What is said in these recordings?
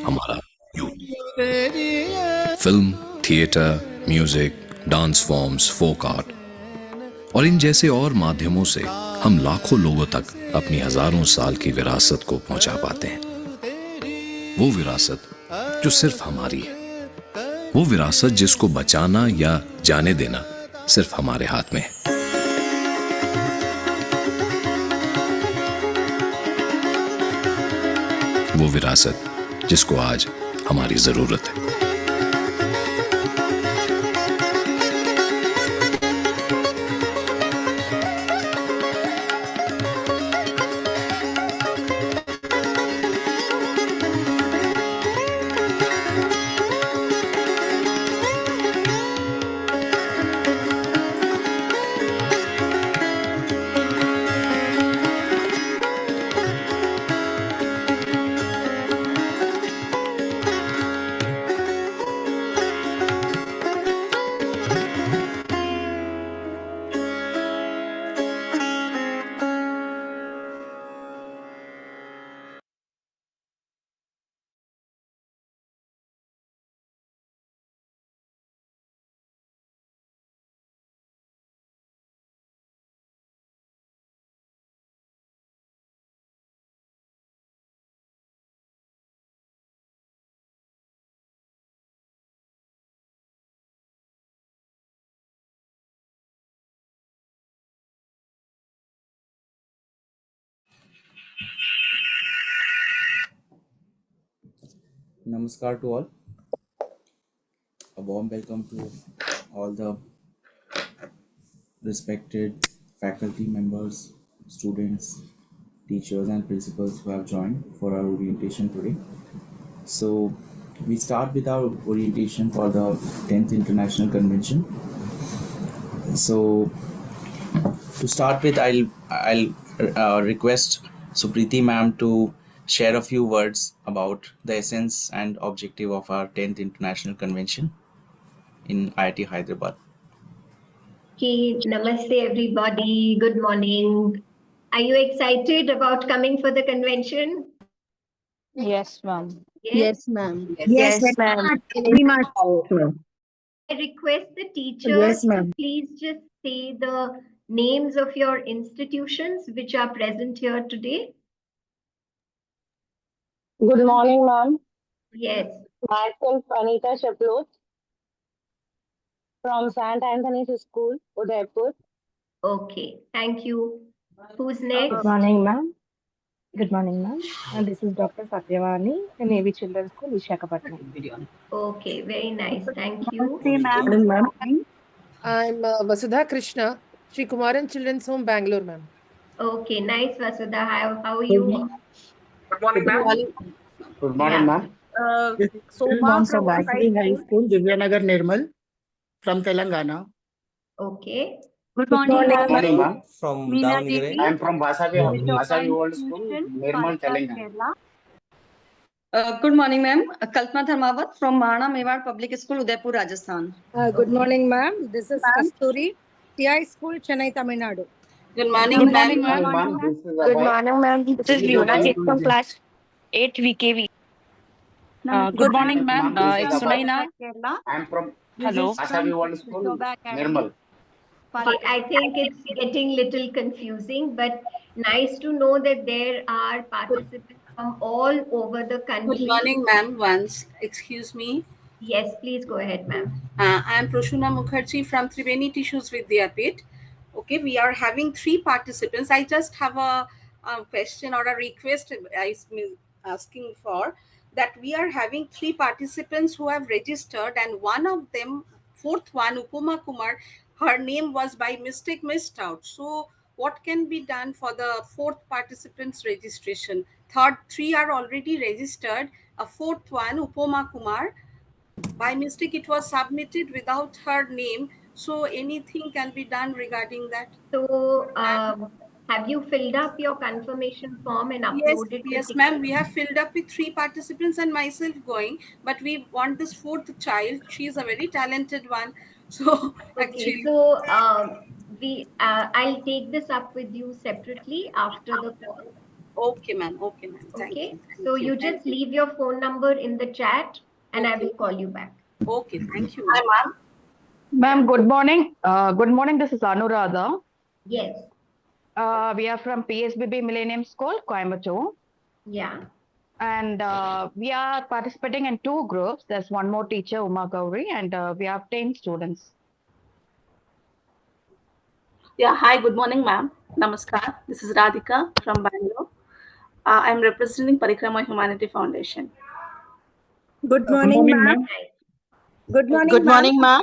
हमारा youth. Film, theatre, music, dance forms, folk art और इन जैसे और माध्यमों से हम लाखों लोगों तक अपनी हजारों साल की विरासत को पहुंचा पाते हैं। वो विरासत जो सिर्फ हमारी है, वो विरासत जिसको बचाना या जाने देना सिर्फ हमारे हाथ में है। वो विरासत जिसको आज हमारी जरूरत है। Namaskar to all. A warm welcome to all the respected faculty members, students, teachers and principals who have joined for our orientation today. So we start with our orientation for the 10th International Convention. So to start with, I'll request Supriti ma'am to share a few words about the essence and objective of our 10th International Convention in IIT Hyderabad. Okay, namaste everybody. Good morning. Are you excited about coming for the convention? Yes, ma'am. Yes, ma'am. Yes, ma'am. Very much. I request the teachers Yes, to ma'am. please just say the names of your institutions which are present here today. Good morning, ma'am. Yes. Myself, Anita Chaplot from St. Anthony's School, Udaipur. Okay. Thank you. Who's next? Good morning, ma'am. Good morning, ma'am. And this is Dr. Satyavani, Navy Children's School, Visakhapatnam. Okay. Very nice. Thank you. Morning, ma'am. I'm Vasudha Krishna, Sri Kumaran Children's Home, Bangalore, ma'am. Okay. Nice, Vasudha. How are you? Good morning, ma'am. Good morning, ma'am. Ma'am from Vasavi High School, Divyanagar Nirmal from Telangana. Okay. Good morning, Good morning, ma'am. From Meena Davangere. Devi. I am from Vasavi Old School, Nirmal, Telangana. Good morning, ma'am. Kalpana Dharmawat from Mahana Mewar Public School, Udaipur, Rajasthan. Good morning, ma'am. This is Kasturi, TI School, Chennai, Tamil Nadu. Good morning, Good ma'am. morning, ma'am. This is Good Abhay. morning, ma'am. This is Leona Chek from class 8 VKV. Good morning, ma'am. This is It's Abhay. Sunaina. I am from Hello. Vasavi Old School, Nirmal. Okay, I think it's getting little confusing, but nice to know that there are participants from all over the country. Good morning, ma'am. Once, excuse me. Yes, please go ahead, ma'am. I am Proshuna Mukherjee from Triveni Tissues Vidyapit. Okay, we are having 3 participants. I just have a question or a request I am asking for, that we are having 3 participants who have registered, and one of them, fourth one, Upama Kumar, her name was by mistake missed out. So what can be done for the fourth participant's registration? Third, 3 are already registered. A fourth one, Upama Kumar, by mistake it was submitted without her name. So anything can be done regarding that? So, have you filled up your confirmation form and uploaded? Yes, ma'am. We have filled up with 3 participants and myself going, but we want this fourth child. She is a very talented one. So okay, so I'll take this up with you separately after the call. Okay, ma'am. Okay, ma'am. Thank Okay, you. so Thank you. you Thank just you. leave your phone number in the chat and I Okay. will call you back. Okay, thank you, ma'am. Ma'am, good morning. Good morning. This is Anuradha. Yes. We are from PSBB Millennium School, Coimbatore. Yeah. And we are participating in two groups. There's one more teacher, Uma Gauri, and we have 10 students. Yeah, hi, good morning, ma'am. Namaskar. This is Radhika from Bangalore. I'm representing Parikrama Humanity Foundation. Good Good morning, morning, ma'am. ma'am. Good morning, Good ma'am. morning, ma'am.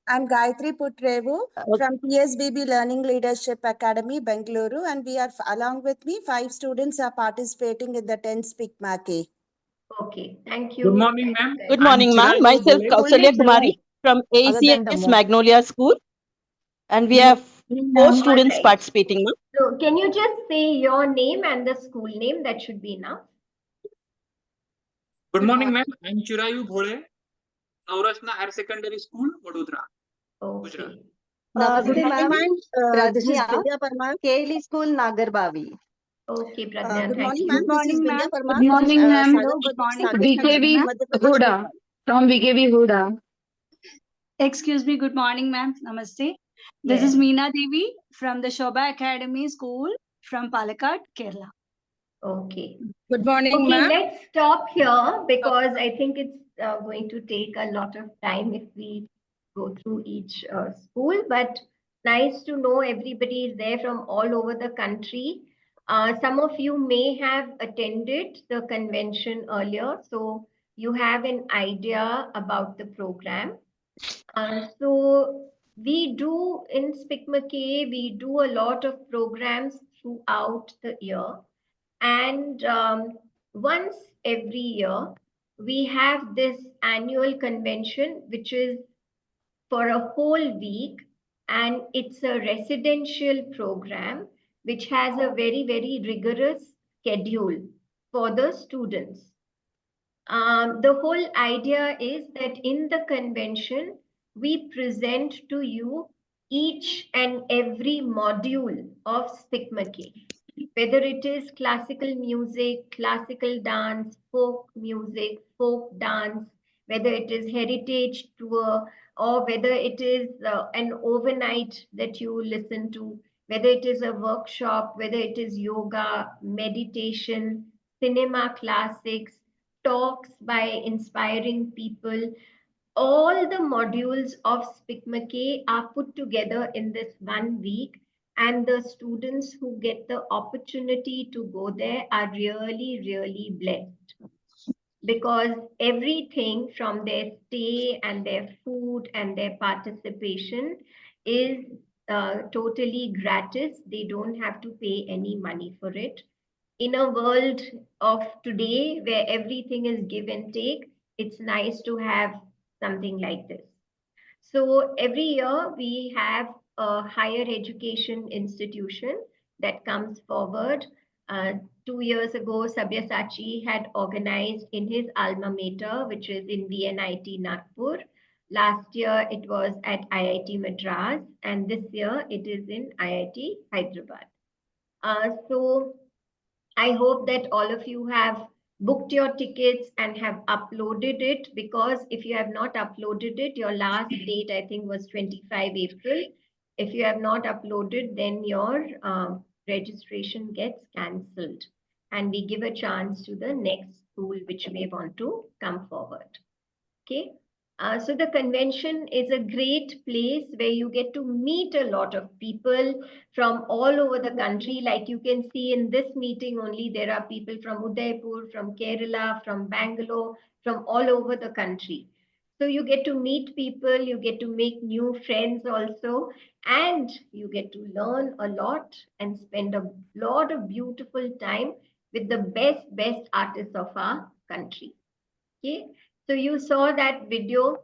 I'm Gayatri Putrevu from PSBB Learning Leadership Academy, Bengaluru, and we are, along with me, 5 students are participating in the 10th Speak Maki. Okay, thank you. Good morning, ma'am. Good I'm morning, ma'am. Chirag Myself, Bole. Kausalya Only Kumari two, from other than the ACS most. Magnolia School. And we Good have morning, 4 ma'am. students Alright. participating, ma'am. So can you just say your name and the school name? That should be enough. Good morning, ma'am. I'm Chirayu Bhole, Saurashna Higher Secondary School, Vadodara, Gujarat. Okay. Namaste, Good morning, ma'am. This is Pradnya, Vidya Parmar. Kelly School, Nagarbavi. Okay, Pradnya, Good thank morning, you. ma'am. Good This is morning, Vidya ma'am. Parmar. Good morning, ma'am. Good morning. VKV Madhya Pradesh. Huda, from VKV Huda. Excuse me, good morning, ma'am. Namaste. This Yes. is Meena Devi from the Shobha Academy School from Palakkad, Kerala. Okay. Good morning, Okay, ma'am. let's stop here because I think it's going to take a lot of time if we go through each school. But nice to know everybody is there from all over the country. Some of you may have attended the convention earlier, so you have an idea about the program. So we do in SPICMA-K, we do a lot of programs throughout the year. And once every year, we have this annual convention, which is for a whole week. And it's a residential program, which has a very, very rigorous schedule for the students. The whole idea is that in the convention, we present to you each and every module of SPICMA-K, whether it is classical music, classical dance, folk music, folk dance, whether it is heritage tour, or whether it is an overnight that you listen to, whether it is a workshop, whether it is yoga, meditation, cinema classics, talks by inspiring people. All the modules of SPICMA-K are put together in this 1 week, and the students who get the opportunity to go there are really, really blessed because everything from their stay and their food and their participation is totally gratis. They don't have to pay any money for it. In a world of today where everything is give and take, it's nice to have something like this. So every year we have a higher education institution that comes forward. 2 years ago, Sabyasachi had organized in his alma mater, which is in VNIT Nagpur. Last year it was at IIT Madras, and this year it is in IIT Hyderabad. So I hope that all of you have booked your tickets and have uploaded it, because if you have not uploaded it, your last date I think was 25 April. If you have not uploaded, then your registration gets cancelled and we give a chance to the next school which may want to come forward. Okay. So the convention is a great place where you get to meet a lot of people from all over the country. Like you can see in this meeting only, there are people from Udaipur, from Kerala, from Bangalore, from all over the country. So you get to meet people, you get to make new friends also, and you get to learn a lot and spend a lot of beautiful time with the best artists of our country. Okay, so you saw that video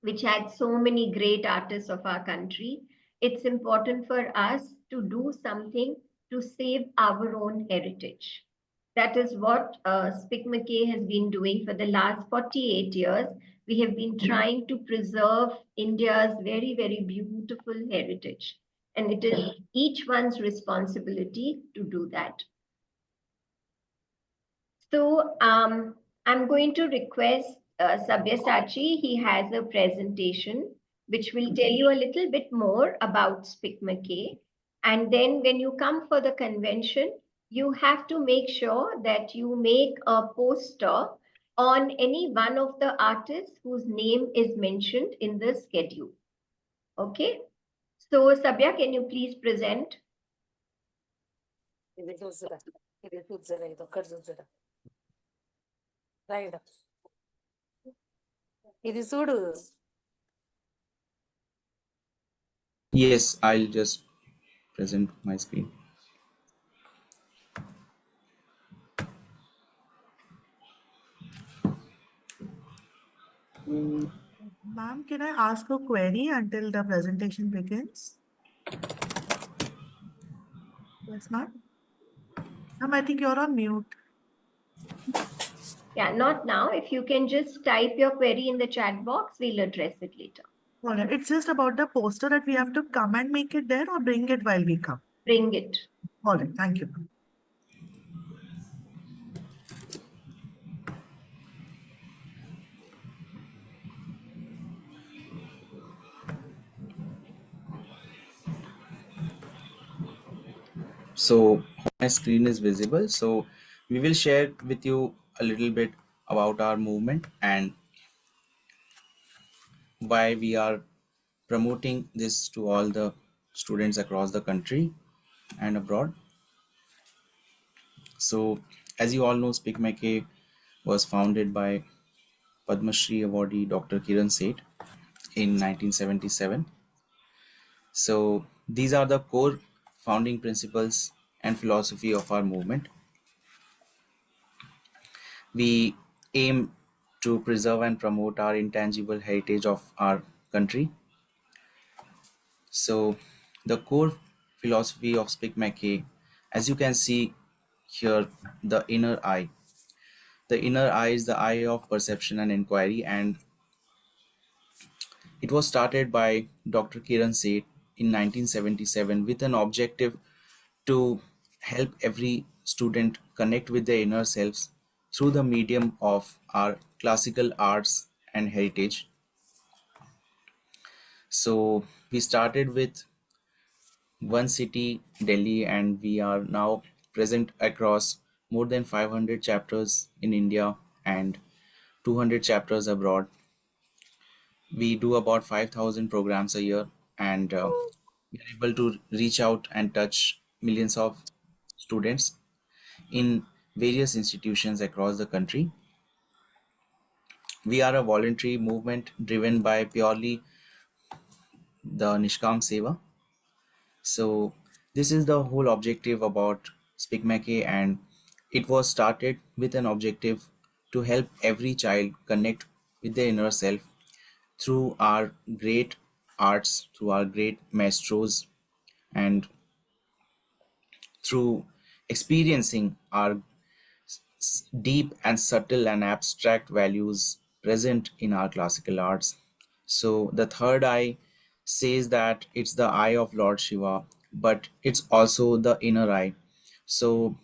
which had so many great artists of our country. It's important for us to do something to save our own heritage. That is what SPICMA-K has been doing for the last 48 years. We have been trying to preserve India's very, very beautiful heritage. And it is each one's responsibility to do that. So I'm going to request Sabyasachi. He has a presentation which will tell you a little bit more about SPICMA-K. And then when you come for the convention, you have to make sure that you make a poster on any one of the artists whose name is mentioned in the schedule. Okay. So Sabya, can you please present? Yes, I'll just present my screen. Ma'am, can I ask a query until the presentation begins? Yes, ma'am. Ma'am, I think you're on mute. Yeah, not now. If you can just type your query in the chat box, we'll address it later. All right. It's just about the poster that we have to come and make it there or bring it while we come. Bring it. All right. Thank you. So my screen is visible. So we will share with you a little bit about our movement and why we are promoting this to all the students across the country and abroad. So as you all know, SPICMA-K was founded by Padma Shri awardee Dr. Kiran Seth in 1977. So these are the core founding principles and philosophy of our movement. We aim to preserve and promote our intangible heritage of our country. So the core philosophy of SPICMA-K, as you can see here, the inner eye. The inner eye is the eye of perception and inquiry, and it was started by Dr. Kiran Seth in 1977 with an objective to help every student connect with their inner selves through the medium of our classical arts and heritage. So we started with one city, Delhi, and we are now present across more than 500 chapters in India and 200 chapters abroad. We do about 5,000 programs a year, and we are able to reach out and touch millions of students in various institutions across the country. We are a voluntary movement driven by purely the Nishkam Seva. So this is the whole objective about SPICMA-K, and it was started with an objective to help every child connect with their inner self through our great arts, through our great maestros, and through experiencing our deep and subtle and abstract values present in our classical arts. So the third eye says that it's the eye of Lord Shiva, but it's also the inner eye. So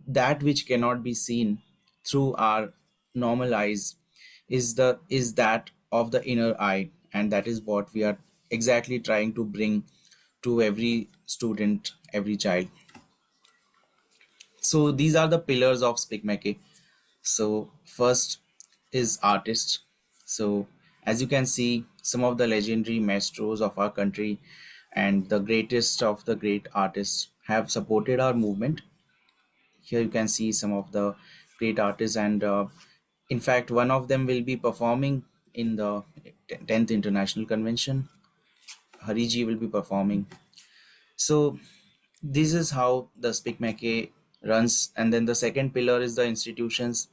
that which cannot be seen through our normal eyes is that of the inner eye, and that is what we are exactly trying to bring to every student, every child. So these are the pillars of SPICMA-K. So first is artist. So as you can see, some of the legendary maestros of our country and the greatest of the great artists have supported our movement. Here you can see some of the great artists, and in fact, one of them will be performing in the 10th International Convention. Hariji will be performing. So this is how the SPICMA-K runs, and then the second pillar is the institutions.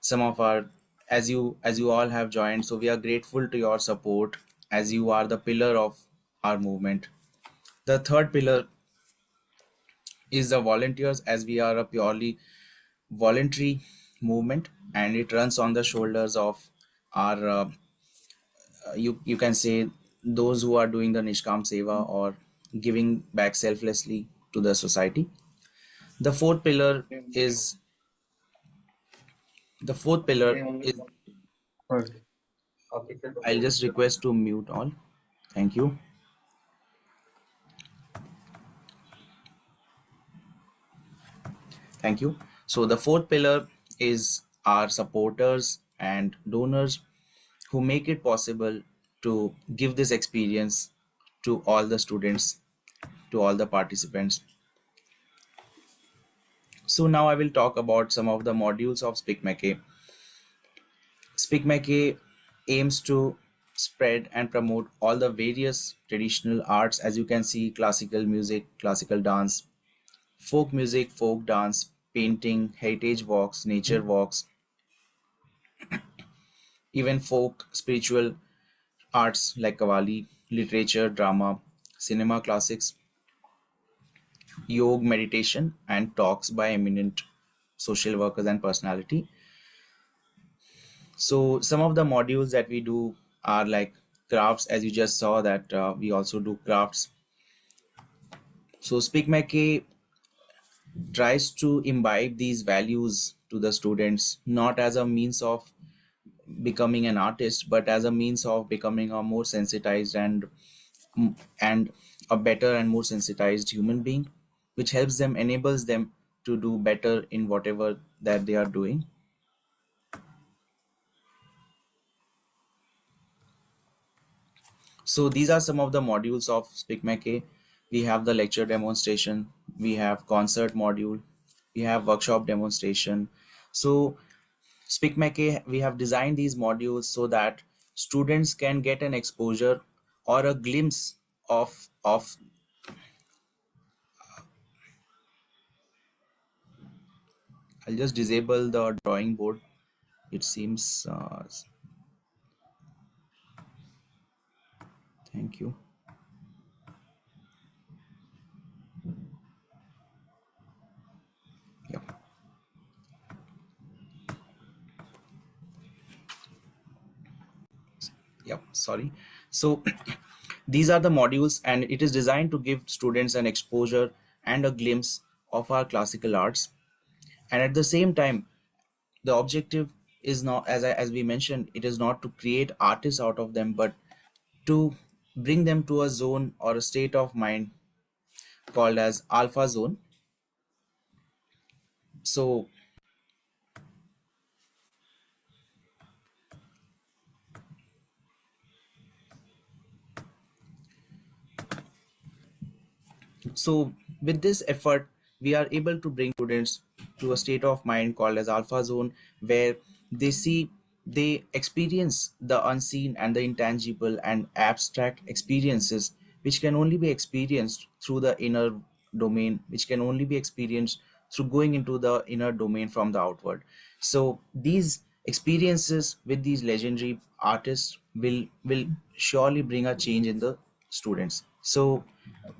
Some of our, as you all have joined, so we are grateful to your support as you are the pillar of our movement. The third pillar is the volunteers, as we are a purely voluntary movement, and it runs on the shoulders of our you can say those who are doing the Nishkam Seva or giving back selflessly to the society. The fourth pillar is The fourth pillar is, I'll just request to mute all. Thank you. Thank you. So the fourth pillar is our supporters and donors who make it possible to give this experience to all the students, to all the participants. So now I will talk about some of the modules of SpeakMackey. SpeakMackey aims to spread and promote all the various traditional arts. As you can see, classical music, classical dance, folk music, folk dance, painting, heritage walks, nature walks, even folk spiritual arts like Kavali, literature, drama, cinema classics, yoga, meditation, and talks by eminent social workers and personality. So some of the modules that we do are like crafts, as you just saw that we also do crafts. So SpeakMackey tries to imbibe these values to the students, not as a means of becoming an artist, but as a means of becoming a more sensitized and a better and more sensitized human being, which helps them, enables them to do better in whatever that they are doing. So these are some of the modules of SpeakMackey. We have the lecture demonstration, we have concert module, we have workshop demonstration. So SpeakMackey, we have designed these modules so that students can get an exposure or a glimpse of I'll just disable the drawing board. It seems thank you. Yeah. Yep, sorry. So these are the modules, and it is designed to give students an exposure and a glimpse of our classical arts. And at the same time, the objective is not, as we mentioned, it is not to create artists out of them, but to bring them to a zone or a state of mind called as alpha zone. So So with this effort, we are able to bring students to a state of mind called as alpha zone, where they see, they experience the unseen and the intangible and abstract experiences, which can only be experienced through the inner domain, which can only be experienced through going into the inner domain from the outward. So these experiences with these legendary artists will surely bring a change in the students. So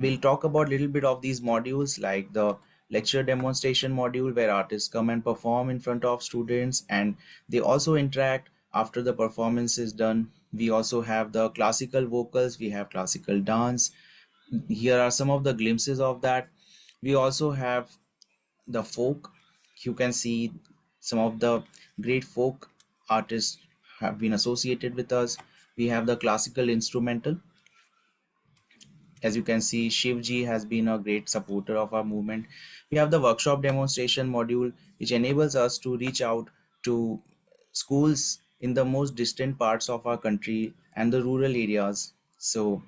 we'll talk about a little bit of these modules, like the lecture demonstration module where artists come and perform in front of students and they also interact after the performance is done. We also have the classical vocals, we have classical dance. Here are some of the glimpses of that. We also have the folk. You can see some of the great folk artists have been associated with us. We have the classical instrumental. As you can see, Shivji has been a great supporter of our movement. We have the workshop demonstration module, which enables us to reach out to schools in the most distant parts of our country and the rural areas. So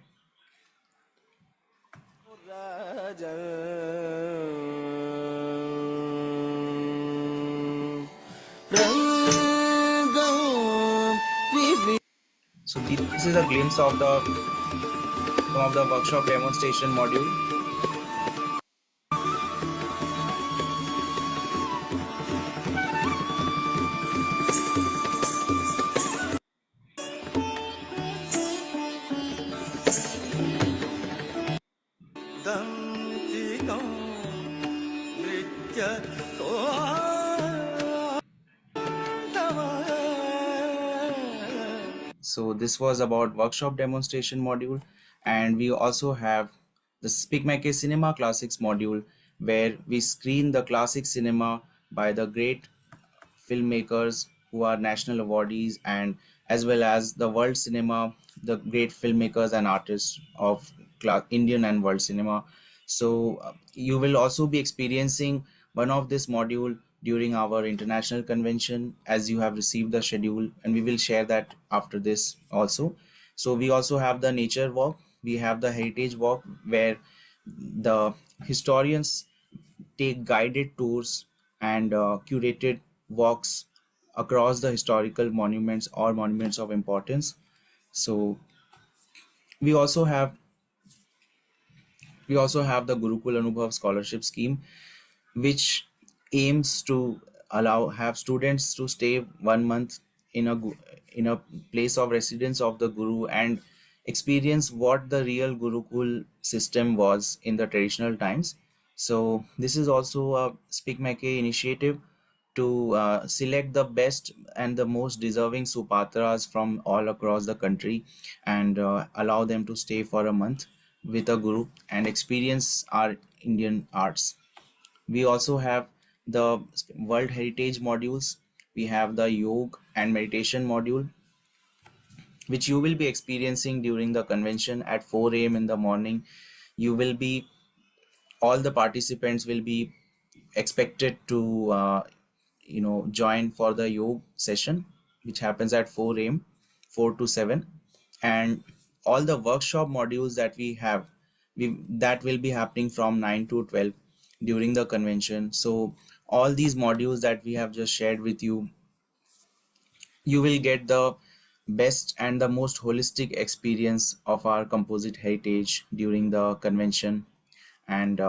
this is a glimpse of the some of the workshop demonstration module. So this was about workshop demonstration module, and we also have the SpeakMackey Cinema Classics module, where we screen the classic cinema by the great filmmakers who are national awardees, and as well as the world cinema, the great filmmakers and artists of Indian and world cinema. So you will also be experiencing one of this module during our international convention, as you have received the schedule, and we will share that after this also. So we also have the nature walk, we have the heritage walk, where the historians take guided tours and curated walks across the historical monuments or monuments of importance. So we also have we also have the Gurukul Anubhav scholarship scheme, which aims to allow have students to stay 1 month in a place of residence of the guru and experience what the real Gurukul system was in the traditional times. So this is also a Speak Make initiative to select the best and the most deserving supatras from all across the country and allow them to stay for a month with a guru and experience our Indian arts. We also have the World Heritage modules. We have the Yoga and Meditation module, which you will be experiencing during the convention at 4 a.m. in the morning. You will be All the participants will be expected to join for the yoga session, which happens at 4 a.m., 4 to 7. And all the workshop modules that we have, that will be happening from 9 to 12 during the convention. So all these modules that we have just shared with you, you will get the best and the most holistic experience of our composite heritage during the convention. And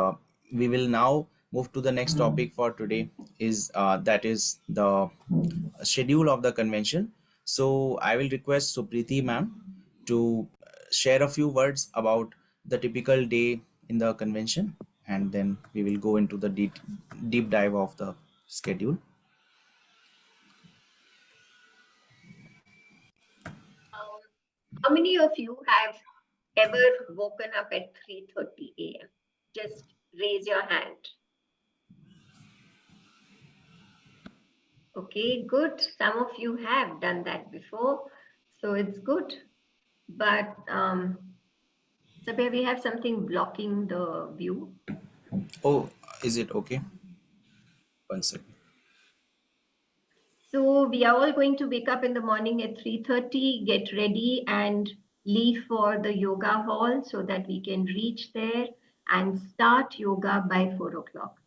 we will now move to the next topic for today, is that is the schedule of the convention. So I will request Supriti ma'am to share a few words about the typical day in the convention, and then we will go into the deep dive of the schedule. How many of you have ever woken up at 3:30 a.m.? Just raise your hand. Okay, good. Some of you have done that before, so it's good. But Sabia, we have something blocking the view. Oh, is it okay? One second. So we are all going to wake up in the morning at 3:30, get ready and leave for the yoga hall so that we can reach there and start yoga by 4 o'clock.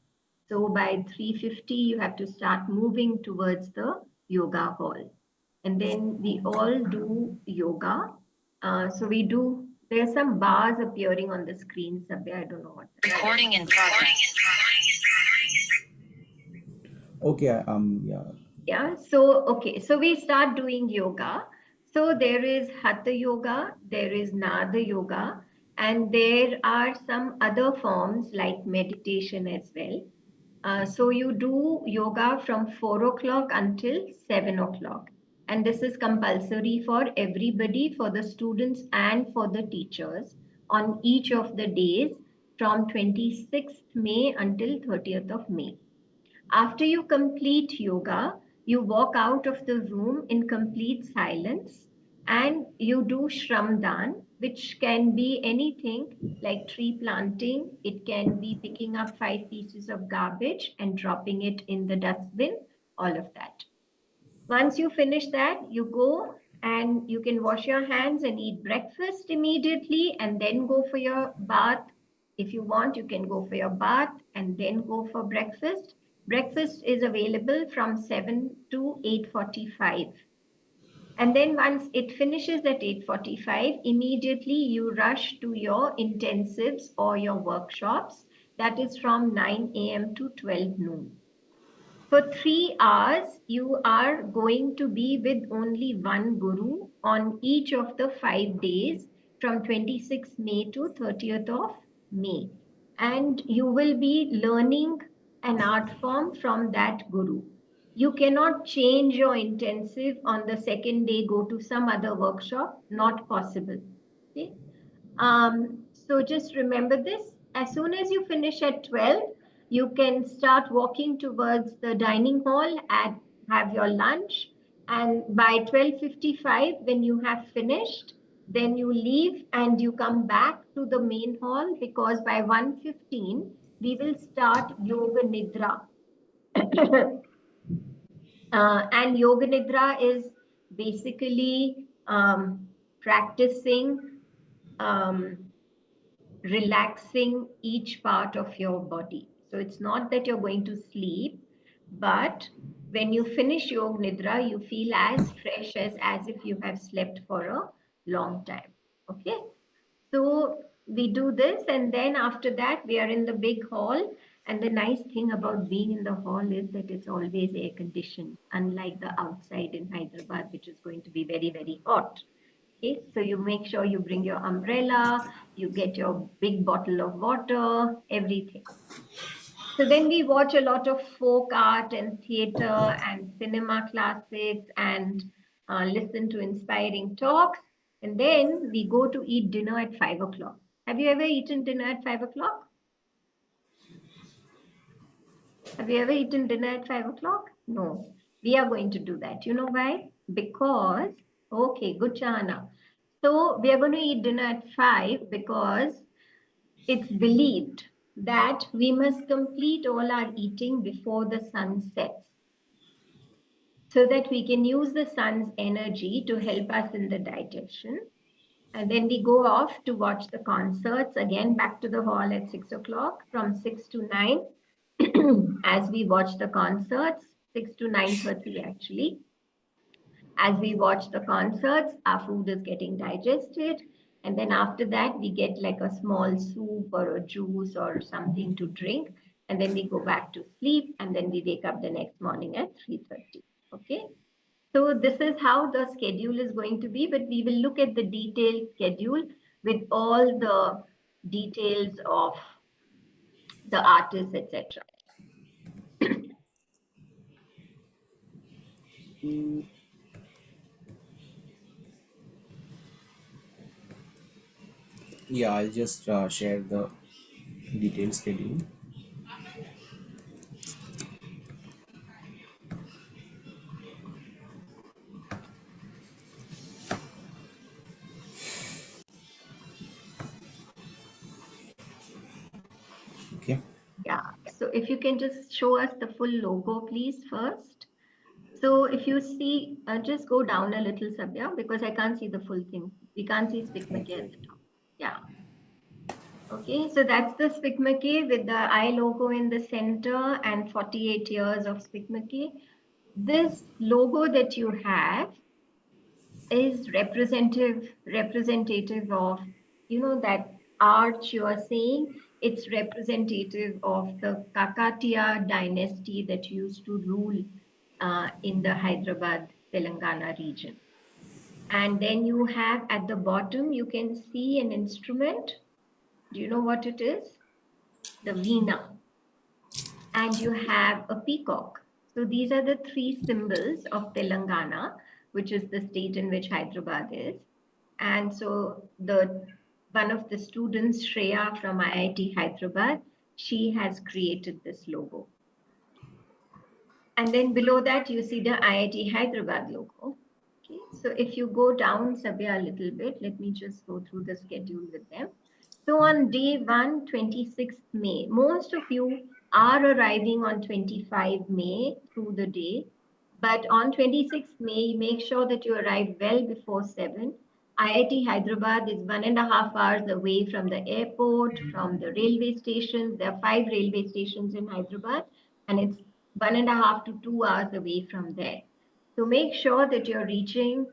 So by 3:50, you have to start moving towards the yoga hall. And then we all do yoga. There's some bars appearing on the screen, Sabya. I don't know what. Recording in progress. Okay, yeah. Yeah, so we start doing yoga. So there is Hatha yoga, there is Nada yoga, and there are some other forms like meditation as well. So you do yoga from 4 o'clock until 7 o'clock. And this is compulsory for everybody, for the students and for the teachers on each of the days from 26th May until 30th of May. After you complete yoga, you walk out of the room in complete silence and you do Shramdan, which can be anything like tree planting. It can be picking up 5 pieces of garbage and dropping it in the dustbin, all of that. Once you finish that, you go and you can wash your hands and eat breakfast immediately and then go for your bath. If you want, you can go for your bath and then go for breakfast. Breakfast is available from 7 to 8:45. And then once it finishes at 8:45, immediately you rush to your intensives or your workshops. That is from 9 a.m. to 12 noon. For 3 hours, you are going to be with only one guru on each of the 5 days from 26th May to 30th of May. And you will be learning an art form from that guru. You cannot change your intensive on the second day, go to some other workshop, not possible. Okay? So just remember this. As soon as you finish at 12, you can start walking towards the dining hall at have your lunch, and by 12:55, when you have finished, then you leave and you come back to the main hall, because by 1:15 we will start Yoga Nidra. And Yoga Nidra is basically practicing relaxing each part of your body. So it's not that you're going to sleep, but when you finish Yoga Nidra, you feel as fresh as if you have slept for a long time. Okay. So we do this, and then after that, we are in the big hall. And the nice thing about being in the hall is that it's always air conditioned, unlike the outside in Hyderabad, which is going to be very, very hot. Okay, so you make sure you bring your umbrella, you get your big bottle of water, everything. So then we watch a lot of folk art and theater and cinema classics and listen to inspiring talks. And then we go to eat dinner at 5 o'clock. Have you ever eaten dinner at 5 o'clock? Have you ever eaten dinner at 5 o'clock? No. We are going to do that. You know why? Because, okay, good Chana. So we are going to eat dinner at 5 because it's believed that we must complete all our eating before the sun sets, so that we can use the sun's energy to help us in the digestion. And then we go off to watch the concerts, again back to the hall at 6 o'clock, from 6 to 9 as we watch the concerts, 6 to 9:30 actually. As we watch the concerts, our food is getting digested. And then after that, we get like a small soup or a juice or something to drink. And then we go back to sleep. And then we wake up the next morning at 3:30. Okay. So this is how the schedule is going to be. But we will look at the detailed schedule with all the details of the artists, etc. Yeah, I'll just share the detailed schedule. Okay. Yeah. So if you can just show us the full logo, please, first. So if you see, just go down a little, Sabya, because I can't see the full thing. We can't see Spikmake at the top. Yeah. Okay, so that's the Spikmake with the I logo in the center and 48 years of Spikmake. This logo that you have is representative of, that arch you are seeing. It's representative of the Kakatiya dynasty that used to rule in the Hyderabad, Telangana region. And then you have at the bottom, you can see an instrument. Do you know what it is? The veena. And you have a peacock. So these are the three symbols of Telangana, which is the state in which Hyderabad is. And so one of the students, Shreya from IIT Hyderabad, she has created this logo. And then below that, you see the IIT Hyderabad logo. Okay, so if you go down, Sabya, a little bit, let me just go through the schedule with them. So on day 1, 26th May, most of you are arriving on 25 May through the day. But on 26th May, make sure that you arrive well before 7. IIT Hyderabad is 1.5 hours away from the airport, from the railway stations. There are 5 railway stations in Hyderabad, and it's 1.5 to 2 hours away from there. So make sure that you're reaching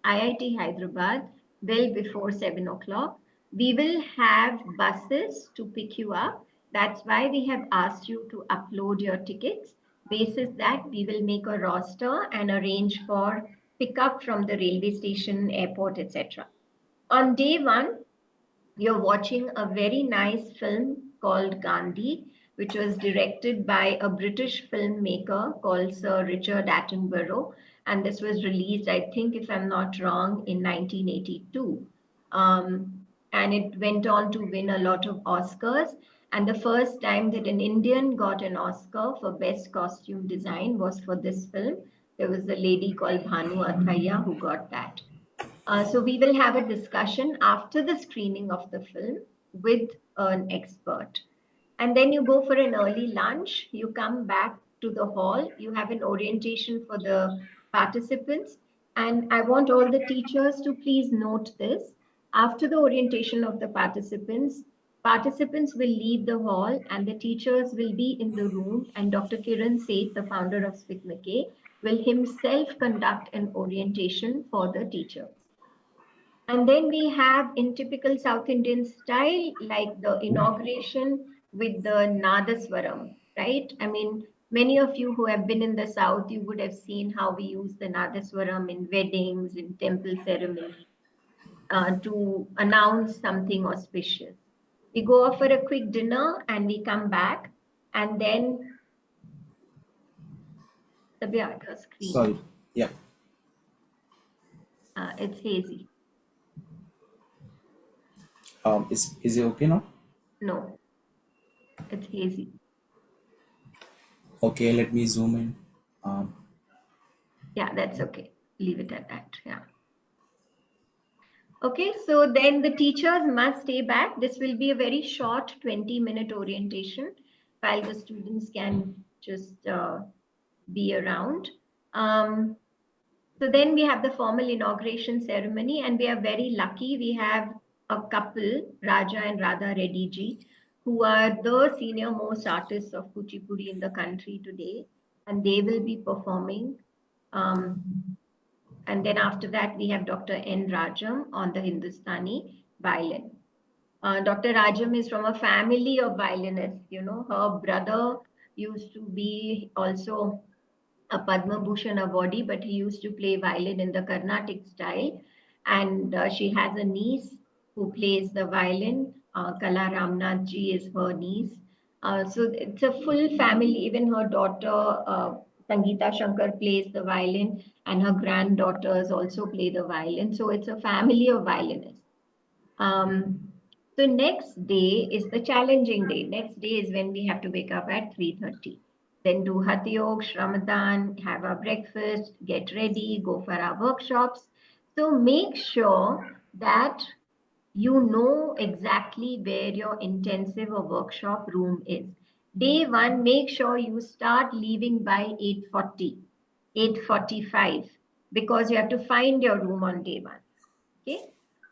IIT Hyderabad well before 7 o'clock. We will have buses to pick you up. That's why we have asked you to upload your tickets. Basis that, we will make a roster and arrange for pickup from the railway station, airport, etc. On day 1, you're watching a very nice film called Gandhi, which was directed by a British filmmaker called Sir Richard Attenborough. And this was released, I think, if I'm not wrong, in 1982. And it went on to win a lot of Oscars. And the first time that an Indian got an Oscar for Best Costume Design was for this film. There was a lady called Bhanu Athaya who got that. So we will have a discussion after the screening of the film with an expert. And then you go for an early lunch, you come back to the hall, you have an orientation for the participants. And I want all the teachers to please note this. After the orientation of the participants will leave the hall and the teachers will be in the room, and Dr. Kiran Seth, the founder of SPIC will himself conduct an orientation for the teachers. And then we have, in typical South Indian style, like the inauguration with the Nadaswaram, right? I mean, many of you who have been in the South, you would have seen how we use the Nadaswaram in weddings, in temple ceremony, to announce something auspicious. We go off for a quick dinner and we come back, and then the screen. Sorry. Yeah. It's hazy. Is it okay now? No, it's hazy. Okay, let me zoom in. Yeah, that's okay. Leave it at that. Yeah. Okay, so then the teachers must stay back. This will be a very short 20-minute orientation while the students can just be around. So then we have the formal inauguration ceremony, and we are very lucky. We have a couple, Raja and Radha Reddy ji, who are the senior most artists of Kuchipudi in the country today, and they will be performing. And then after that, we have Dr. N. Rajam on the Hindustani violin. Dr. Rajam is from a family of violinists. You know, her brother used to be also a Padma Bhushan awardee, but he used to play violin in the Carnatic style. And she has a niece who plays the violin. Kala Ramnath ji is her niece. So it's a full family. Even her daughter, Sangeeta Shankar, plays the violin, and her granddaughters also play the violin. So it's a family of violinists. The next day is the challenging day. Next day is when we have to wake up at 3:30. Then do Hatha Yoga, Shramadhan, have our breakfast, get ready, go for our workshops. So make sure that you know exactly where your intensive or workshop room is. Day one, make sure you start leaving by 8:40, 8:45, because you have to find your room on day one. Okay.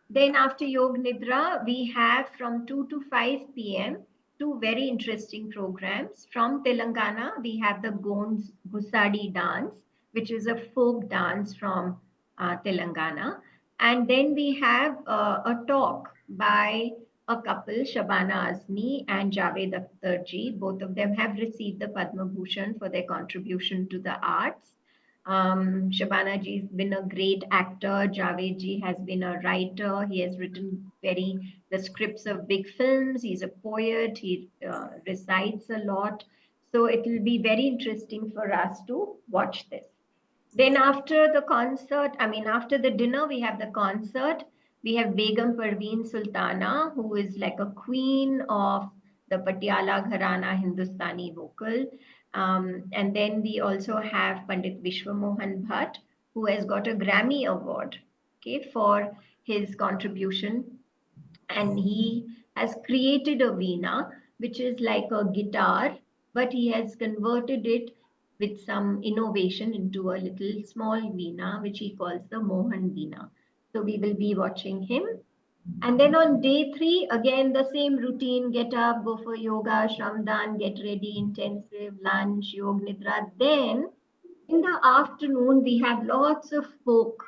Then after Yog Nidra, we have from 2 to 5 p.m. two very interesting programs. From Telangana, we have the Gonds Gusadi dance, which is a folk dance from Telangana. And then we have a talk by a couple, Shabana Azmi and Javed Akhtarji. Both of them have received the Padma Bhushan for their contribution to the arts. Shabana ji has been a great actor. Javed ji has been a writer. He has written the scripts of big films. He's a poet. He recites a lot. So it will be very interesting for us to watch this. Then after the concert, after the dinner, we have the concert. We have Begum Parveen Sultana, who is like a queen of the Patiala Gharana Hindustani vocal. And then we also have Pandit Vishwamohan Bhatt, who has got a Grammy Award, okay, for his contribution. And he has created a veena, which is like a guitar, but he has converted it with some innovation into a little small veena, which he calls the Mohan Veena. So we will be watching him. And then on day 3, again, the same routine, get up, go for yoga, shramdan, get ready, intensive, lunch, yoga nidra. Then in the afternoon, we have lots of folk.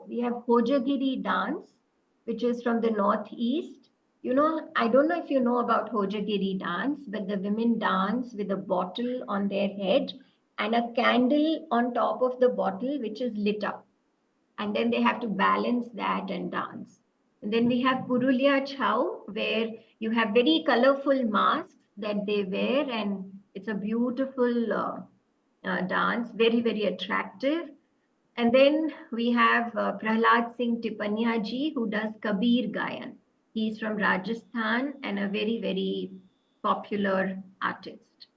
We have Hojagiri dance, which is from the northeast. You know, I don't know if you know about Hojagiri dance, but the women dance with a bottle on their head and a candle on top of the bottle, which is lit up. And then they have to balance that and dance. And then we have Purulia Chau, where you have very colorful masks that they wear, and it's a beautiful dance, very, very attractive. And then we have Prahlad Singh Tipania ji, who does Kabir Gayan. He's from Rajasthan and a very, very popular artist.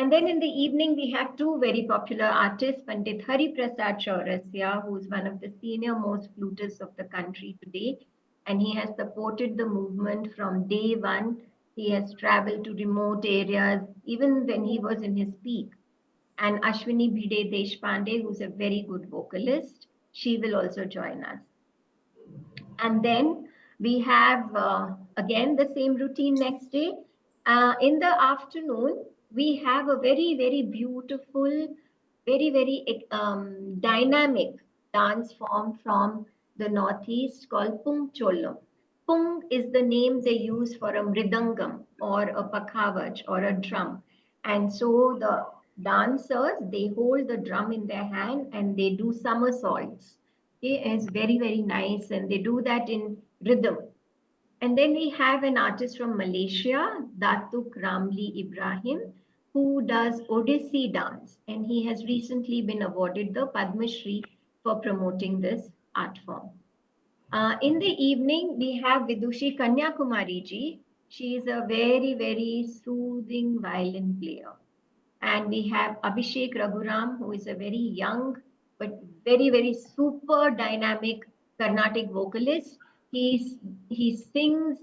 And then in the evening, we have two very popular artists, Pandit Hari Prasad Chaurasya, who is one of the senior most flutists of the country today. And he has supported the movement from day one. He has traveled to remote areas, even when he was in his peak. And Ashwini Bhide Deshpande, who's a very good vocalist, she will also join us. And then we have again the same routine next day. In the afternoon, we have a very, very beautiful, very, very dynamic dance form from the Northeast called Pung Cholam. Pung is the name they use for a mridangam or a pakhavaj or a drum. And so the dancers, they hold the drum in their hand and they do somersaults. Okay, it's very, very nice. And they do that in rhythm. And then we have an artist from Malaysia, Datuk Ramli Ibrahim, who does Odissi dance. And he has recently been awarded the Padma Shri for promoting this art form. In the evening, we have Vidushi Kanyakumari ji. She is a very, very soothing violin player. And we have Abhishek Raghuram, who is a very young but very, very super dynamic Carnatic vocalist. He sings,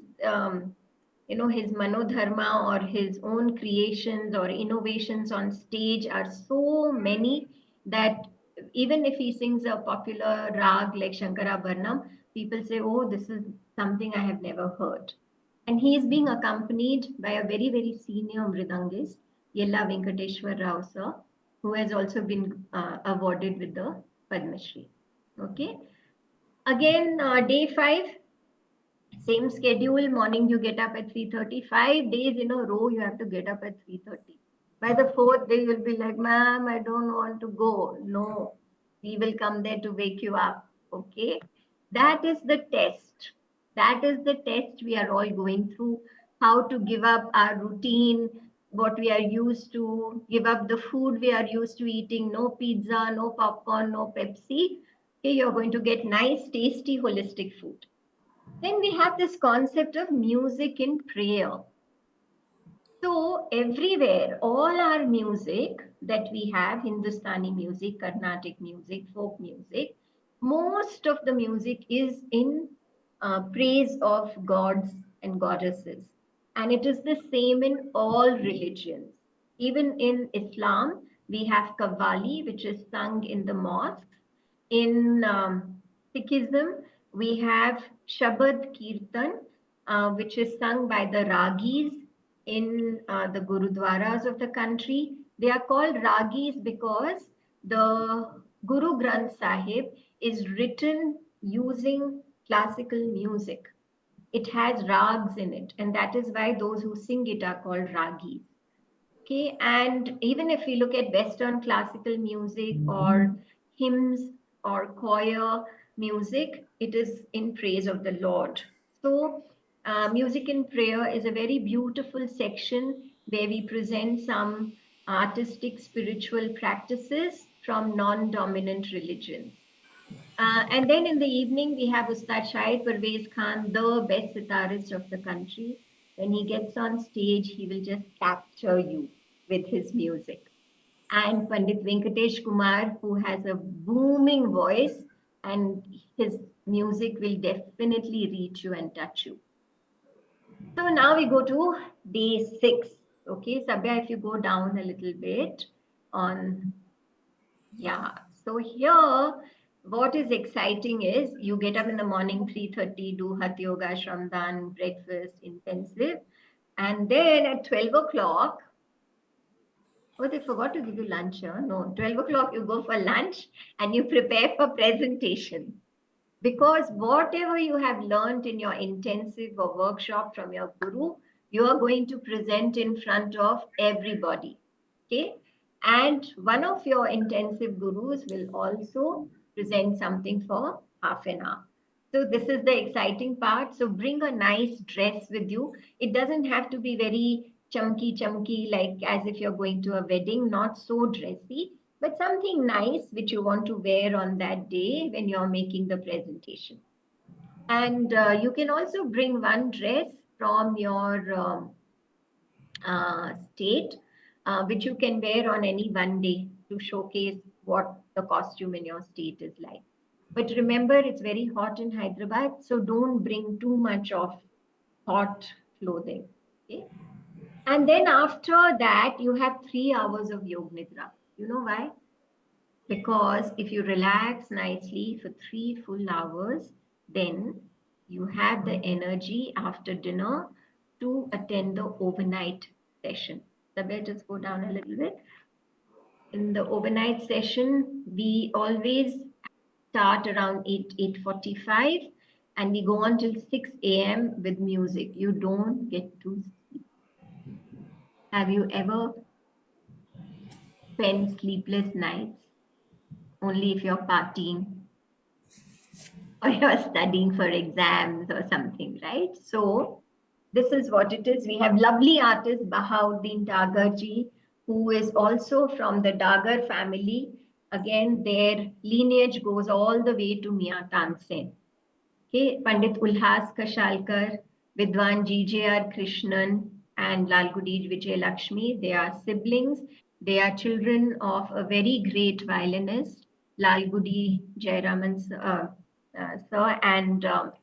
his Manodharma or his own creations or innovations on stage are so many that even if he sings a popular rag like Shankarabharanam, people say, oh, this is something I have never heard. And he is being accompanied by a very, very senior mridangist, Yella Venkateshwar Rao sir, who has also been awarded with the Padma Shri. Okay. Again, day 5, same schedule. Morning you get up at 3:30. 5 days in a row you have to get up at 3:30. By the 4th day you'll be like, ma'am, I don't want to go. No, we will come there to wake you up. Okay. That is the test. That is the test we are all going through. How to give up our routine, what we are used to, give up the food we are used to eating. No pizza, no popcorn, no Pepsi. Okay, you're going to get nice, tasty, holistic food. Then we have this concept of music in prayer. So everywhere, all our music that we have, Hindustani music, Carnatic music, folk music, most of the music is in praise of gods and goddesses. And it is the same in all religions. Even in Islam, we have Qawwali, which is sung in the mosques. In Sikhism, we have Shabad Kirtan, which is sung by the Ragis in the Gurudwaras of the country. They are called Ragis because the Guru Granth Sahib is written using classical music. It has rags in it, and that is why those who sing it are called Ragis. Okay, and even if we look at Western classical music or hymns or choir music, it is in praise of the Lord. So, music in prayer is a very beautiful section where we present some artistic spiritual practices from non-dominant religions. And then in the evening, we have Ustad Shahid Parvez Khan, the best sitarist of the country. When he gets on stage, he will just capture you with his music. And Pandit Venkatesh Kumar, who has a booming voice, and his music will definitely reach you and touch you. So now we go to day 6. Okay, Sabya, if you go down a little bit on, yeah. So here, what is exciting is you get up in the morning 3:30, do Hatha Yoga, Shramdan, breakfast, intensive. And then at 12 o'clock, oh, they forgot to give you lunch. Huh? No, 12 o'clock you go for lunch and you prepare for presentation. Because whatever you have learned in your intensive or workshop from your guru, you are going to present in front of everybody. Okay. And one of your intensive gurus will also present something for half an hour. So this is the exciting part. So bring a nice dress with you. It doesn't have to be very chunky, like as if you're going to a wedding, not so dressy, but something nice which you want to wear on that day when you're making the presentation. And you can also bring one dress from your state. which you can wear on any one day to showcase what the costume in your state is like. But remember, it's very hot in Hyderabad, so don't bring too much of hot clothing. Okay. And then after that, you have 3 hours of Yog Nidra. You know why? Because if you relax nicely for 3 full hours, then you have the energy after dinner to attend the overnight session. Sabir, just go down a little bit. In the overnight session, we always start around 8:45, and we go on till 6 a.m. with music. You don't get to sleep. Have you ever spent sleepless nights? Only if you're partying or you're studying for exams or something, right? So this is what it is. We have lovely artist Bahauddin Dagarji, who is also from the Dagar family. Again, their lineage goes all the way to Mia Tansen. Okay, Pandit Ulhas Kashalkar, Vidwan G.J.R. Krishnan, and Lalgudi Vijay Lakshmi, they are siblings. They are children of a very great violinist, Lalgudi Jayaraman sir. And the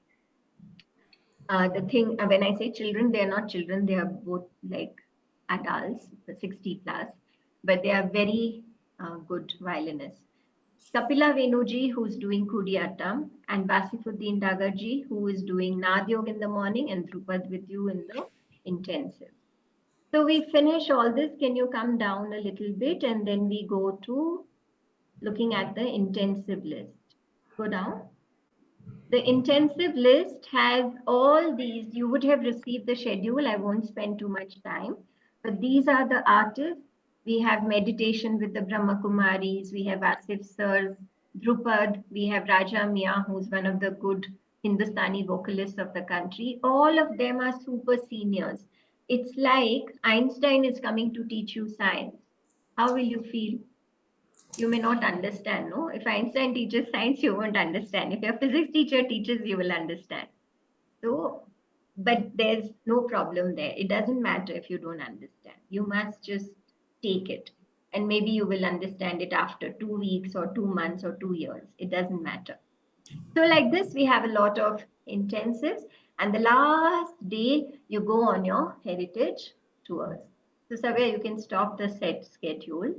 thing, when I say children, they are not children, they are both like adults, 60 plus, but they are very good violinists. Kapila Venuji, who's doing Kudiyattam, and Basifuddin Dagarji, who is doing Nadyog in the morning and Drupad with you in the intensive. So we finish all this. Can you come down a little bit? And then we go to looking at the intensive list. Go down. The intensive list has all these. You would have received the schedule. I won't spend too much time. But these are the artists. We have meditation with the Brahma Kumaris. We have Asif Sir's Drupad. We have Raja Mia, who's one of the good Hindustani vocalists of the country. All of them are super seniors. It's like Einstein is coming to teach you science. How will you feel? You may not understand, no? If Einstein teaches science, you won't understand. If your physics teacher teaches, you will understand. So, but there's no problem there. It doesn't matter if you don't understand. You must just take it. And maybe you will understand it after 2 weeks or 2 months or 2 years. It doesn't matter. So like this, we have a lot of intensives. And the last day, you go on your heritage tours. So Savya, you can stop the set schedule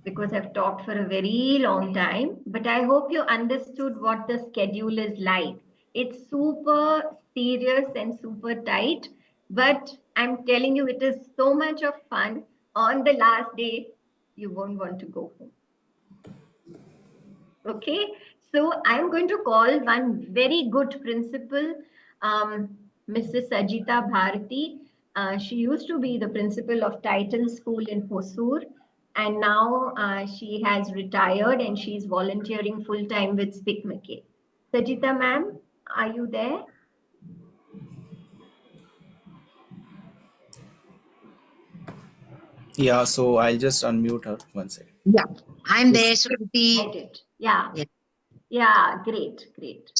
because I've talked for a very long time, but I hope you understood what the schedule is like. It's super serious and super tight, but I'm telling you, it is so much of fun. On the last day, you won't want to go home. Okay, so I'm going to call one very good principal, Mrs. Sajita Bharati. She used to be the principal of Titan School in Hosur, and now she has retired and she's volunteering full time with Speak McKay. Sajita ma'am, are you there? Yeah, so I'll just unmute her 1 second. Yeah, I'm there, Yes. Supriti. I did. Yeah. Yeah. Yeah, great, great.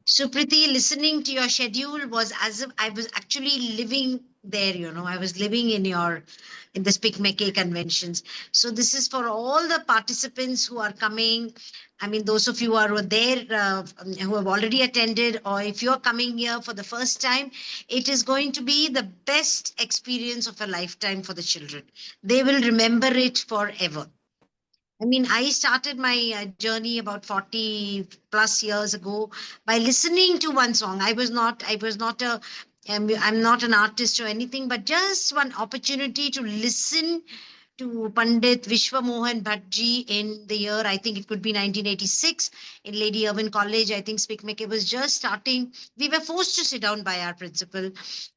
Supriti, listening to your schedule was as if I was actually living there, I was living in the Speak McKay conventions. So this is for all the participants who are coming. I mean, those of you who are there, who have already attended, or if you're coming here for the first time, it is going to be the best experience of a lifetime for the children. They will remember it forever. I mean, I started my journey about 40 plus years ago by listening to one song. I'm not an artist or anything, but just one opportunity to listen to Pandit Vishwa Mohan Bhattji in the year, I think it could be 1986 in Lady Urban College. I think Speak McKay was just starting. We were forced to sit down by our principal,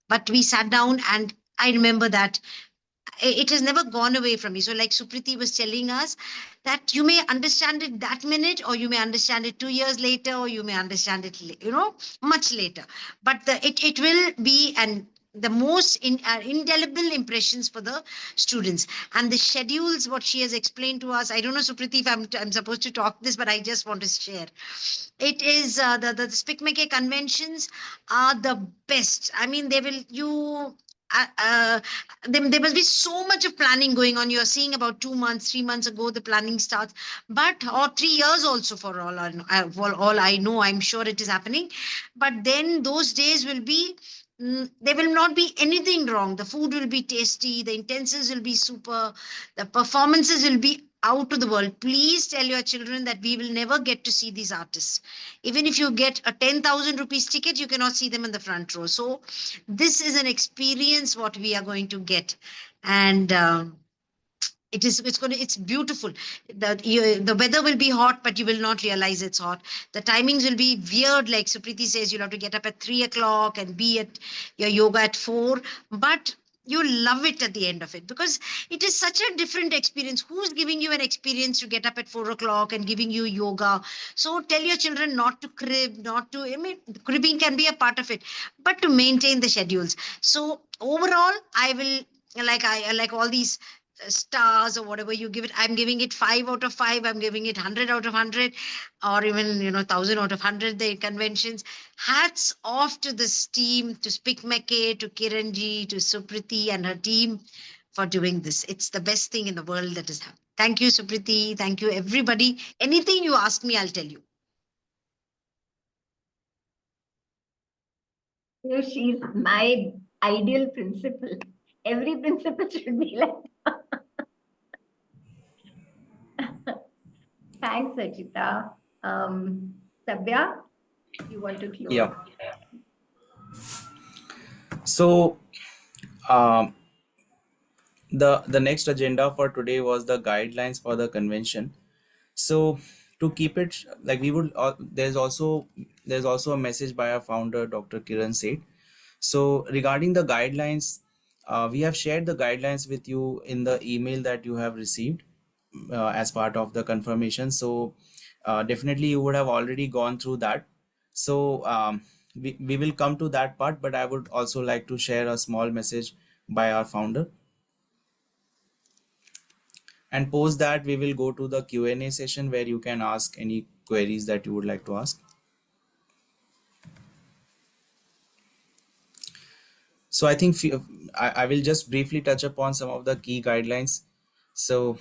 but we sat down and I remember that it has never gone away from me. So, like Supriti was telling us, that you may understand it that minute, or you may understand it 2 years later, or you may understand it, much later. But it will be the most indelible impressions for the students. And the schedules, what she has explained to us, I don't know, Supriti, if I'm supposed to talk this, but I just want to share. It is the Speak McKay conventions are the best. I mean, they will there must be so much of planning going on. You're seeing about 2 months, 3 months ago, the planning starts, or 3 years also, for all I know, I'm sure it is happening. But then those days will be, there will not be anything wrong. The food will be tasty, the utensils will be super, the performances will be out to the world. Please tell your children that we will never get to see these artists. Even if you get a 10,000 rupees ticket, you cannot see them in the front row. So this is an experience what we are going to get. And it's beautiful. The weather will be hot, but you will not realize it's hot. The timings will be weird, like Supriti says, you'll have to get up at 3 o'clock and be at your yoga at 4, but you love it at the end of it, because it is such a different experience. Who's giving you an experience to get up at 4 o'clock and giving you yoga? So tell your children not to crib, I mean, cribbing can be a part of it, but to maintain the schedules. So overall, I will, like all these stars or whatever you give it, I'm giving it 5 out of 5, I'm giving it 100 out of 100, or even 1,000 out of 100, the conventions. Hats off to this team, to Speak Meke, to Kiranji, to Supriti and her team for doing this. It's the best thing in the world that has happened. Thank you, Supriti. Thank you, everybody. Anything you ask me, I'll tell you. She's my ideal principal. Every principal should be like Thanks, Sajita. Sabya, you want to close? Yeah. So the next agenda for today was the guidelines for the convention. So to keep it like we would, there's also a message by our founder, Dr. Kiran Seth. So regarding the guidelines, we have shared the guidelines with you in the email that you have received as part of the confirmation. So definitely you would have already gone through that. So we will come to that part, but I would also like to share a small message by our founder. And post that, we will go to the Q&A session where you can ask any queries that you would like to ask. So I think I will just briefly touch upon some of the key guidelines. So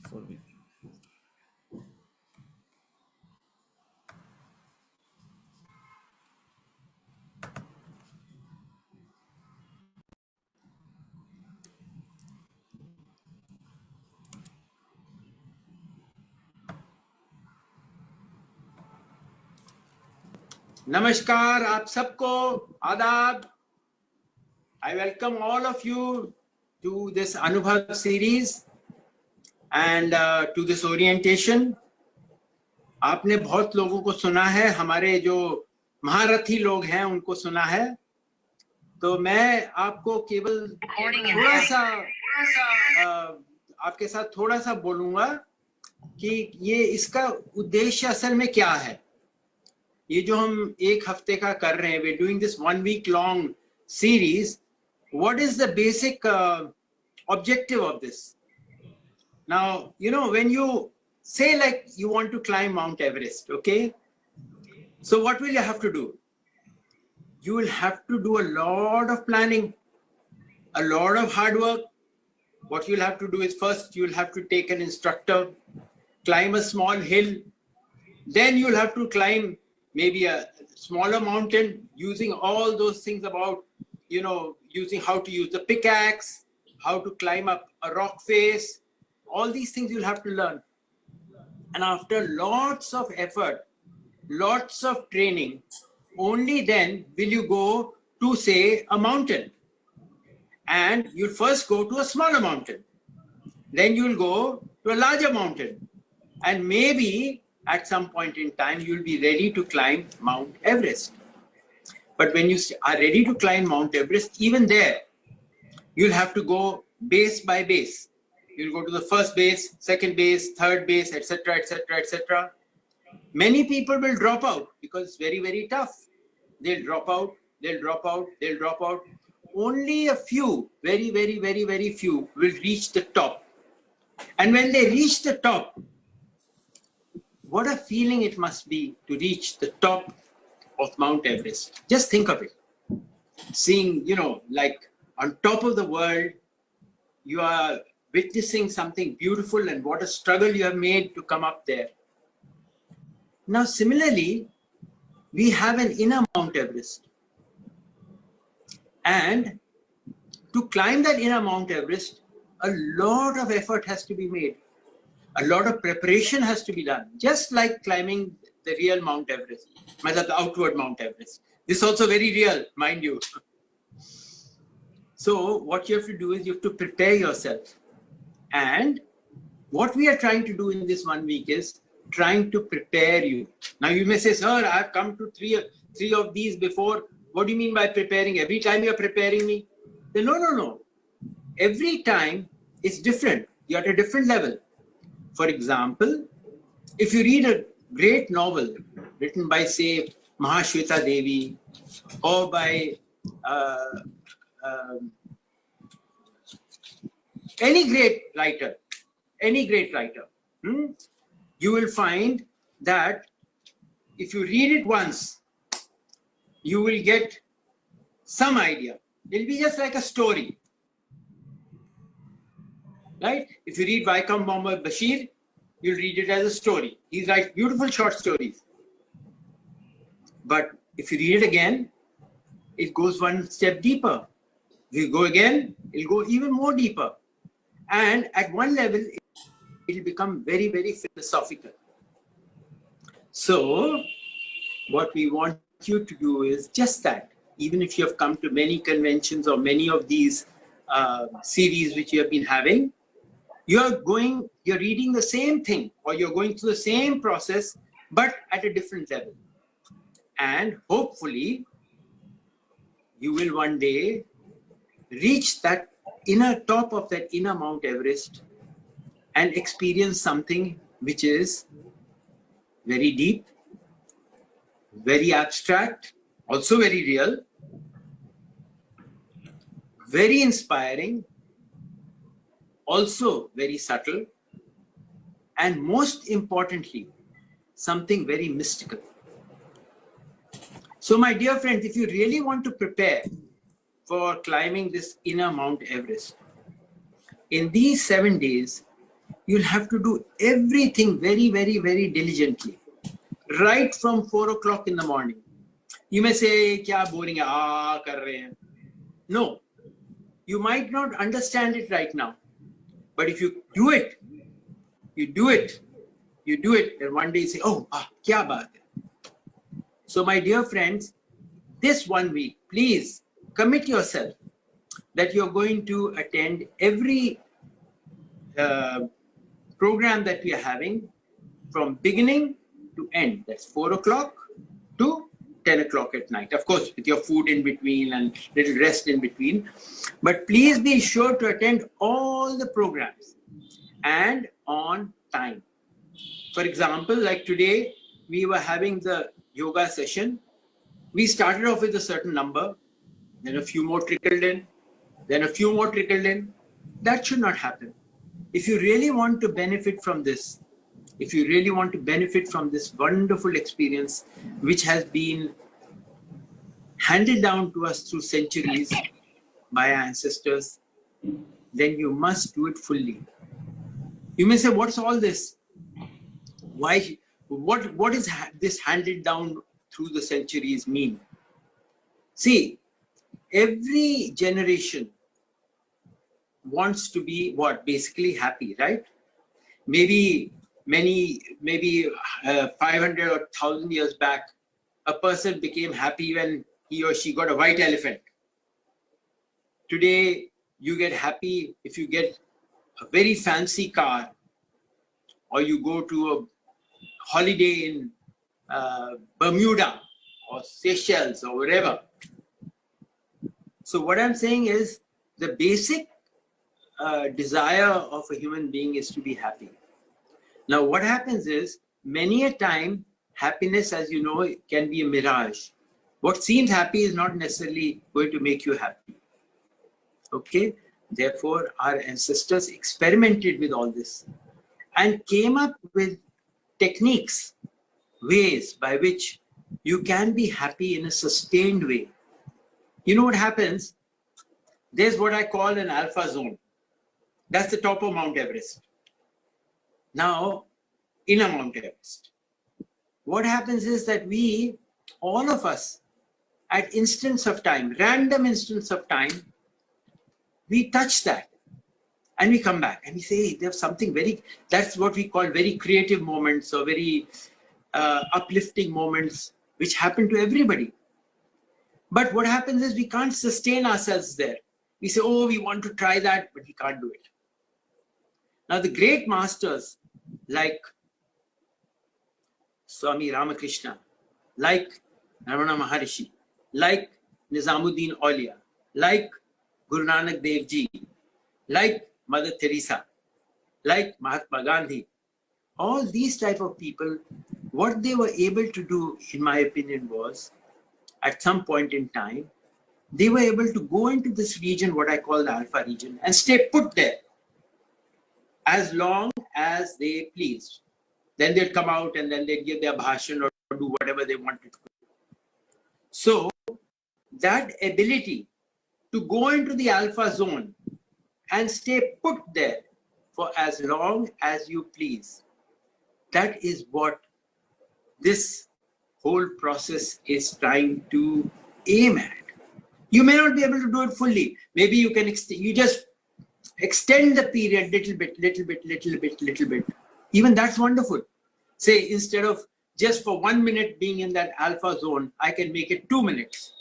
before we नमस्कार आप सबको आदाब. I welcome all of you to this Anubhav series and to this orientation. आपने बहुत लोगों को सुना है, हमारे जो महारथी लोग हैं उनको सुना है, तो मैं आपको केवल थोड़ा सा आपके साथ थोड़ा सा बोलूंगा कि ये इसका उद्देश्य असल में क्या है. ये जो हम एक हफ्ते का कर रहे हैं, we're doing this 1 week long series. What is the basic objective of this? Now, when you say like you want to climb Mount Everest, okay? So what will you have to do? You will have to do a lot of planning, a lot of hard work. What you'll have to do is first you'll have to take an instructor, climb a small hill, then you'll have to climb maybe a smaller mountain using all those things about, using how to use the pickaxe, how to climb up a rock face, all these things you'll have to learn. And after lots of effort, lots of training, only then will you go to, say, a mountain. And you'll first go to a smaller mountain. Then you'll go to a larger mountain. And maybe at some point in time, you'll be ready to climb Mount Everest. But when you are ready to climb Mount Everest, even there, you'll have to go base by base. You'll go to the first base, second base, third base, etc., etc., etc. Many people will drop out because it's very, very tough. They'll drop out, they'll drop out, they'll drop out. Only a few, very, very, very, very few will reach the top. And when they reach the top, what a feeling it must be to reach the top of Mount Everest. Just think of it. seeing, like on top of the world, you are witnessing something beautiful and what a struggle you have made to come up there. Now, similarly, we have an inner Mount Everest. And to climb that inner Mount Everest, a lot of effort has to be made. A lot of preparation has to be done, just like climbing the real Mount Everest, the outward Mount Everest. This is also very real, mind you. So what you have to do is you have to prepare yourself. And what we are trying to do in this 1 week is trying to prepare you. Now you may say, sir, I have come to three of these before. What do you mean by preparing? Every time you're preparing me? No. Every time it's different. You're at a different level. For example, if you read a great novel written by, say, Mahashweta Devi, or by any great writer, you will find that if you read it once, you will get some idea. It'll be just like a story, right? If you read Vaikam Muhammad Bashir, you'll read it as a story. He writes beautiful short stories. But if you read it again, it goes one step deeper. If you go again, it'll go even more deeper. And at one level, it'll become very, very philosophical. So what we want you to do is just that. Even if you have come to many conventions or many of these series which you have been having, you're reading the same thing, or you're going through the same process, but at a different level. And hopefully, you will one day reach that inner top of that inner Mount Everest and experience something which is very deep, very abstract, also very real, very inspiring, also very subtle, and most importantly, something very mystical. So my dear friends, if you really want to prepare for climbing this inner Mount Everest, in these 7 days, you'll have to do everything very, very, very diligently, right from 4 o'clock in the morning. You may say, kya boring hai, kar rahe hain. No, you might not understand it right now, but if you do it, then one day you say, oh, kya baat hai. So my dear friends, this 1 week, please commit yourself that you're going to attend every program that we are having from beginning to end. That's 4 o'clock to 10 o'clock at night. Of course, with your food in between and little rest in between. But please be sure to attend all the programs and on time. For example, like today, we were having the yoga session. We started off with a certain number, then a few more trickled in, then a few more trickled in. That should not happen. If you really want to benefit from this, if you really want to benefit from this wonderful experience, which has been handed down to us through centuries by our ancestors, then you must do it fully. You may say, what's all this? Why? What is this handed down through the centuries mean? See, every generation wants to be basically happy, right? Maybe 500 or 1,000 years back, a person became happy when he or she got a white elephant. Today, you get happy if you get a very fancy car, or you go to a holiday in Bermuda or Seychelles or wherever. So what I'm saying is, the basic desire of a human being is to be happy. Now what happens is, many a time, happiness, as you know, can be a mirage. What seems happy is not necessarily going to make you happy. Okay? Therefore, our ancestors experimented with all this and came up with techniques, ways by which you can be happy in a sustained way. You know what happens? There's what I call an alpha zone. That's the top of Mount Everest. Now, in a Mount Everest, what happens is that we, all of us, at instants of time, random instants of time, we touch that and we come back and we say, hey, there's something very, that's what we call very creative moments or very uplifting moments which happen to everybody. But what happens is we can't sustain ourselves there. We say, oh, we want to try that, but we can't do it. Now, the great masters like Swami Ramakrishna, like Ramana Maharishi, like Nizamuddin Aulia, like Guru Nanak Dev Ji, like Mother Teresa, like Mahatma Gandhi, all these type of people, what they were able to do, in my opinion, was at some point in time, they were able to go into this region, what I call the alpha region, and stay put there as long as they pleased. Then they'd come out and then they'd give their bhashan or do whatever they wanted to do. So that ability to go into the alpha zone and stay put there for as long as you please, that is what this whole process is trying to aim at. You may not be able to do it fully. Maybe you can you just extend the period little bit. Even that's wonderful. Say, instead of just for 1 minute being in that alpha zone, I can make it 2 minutes.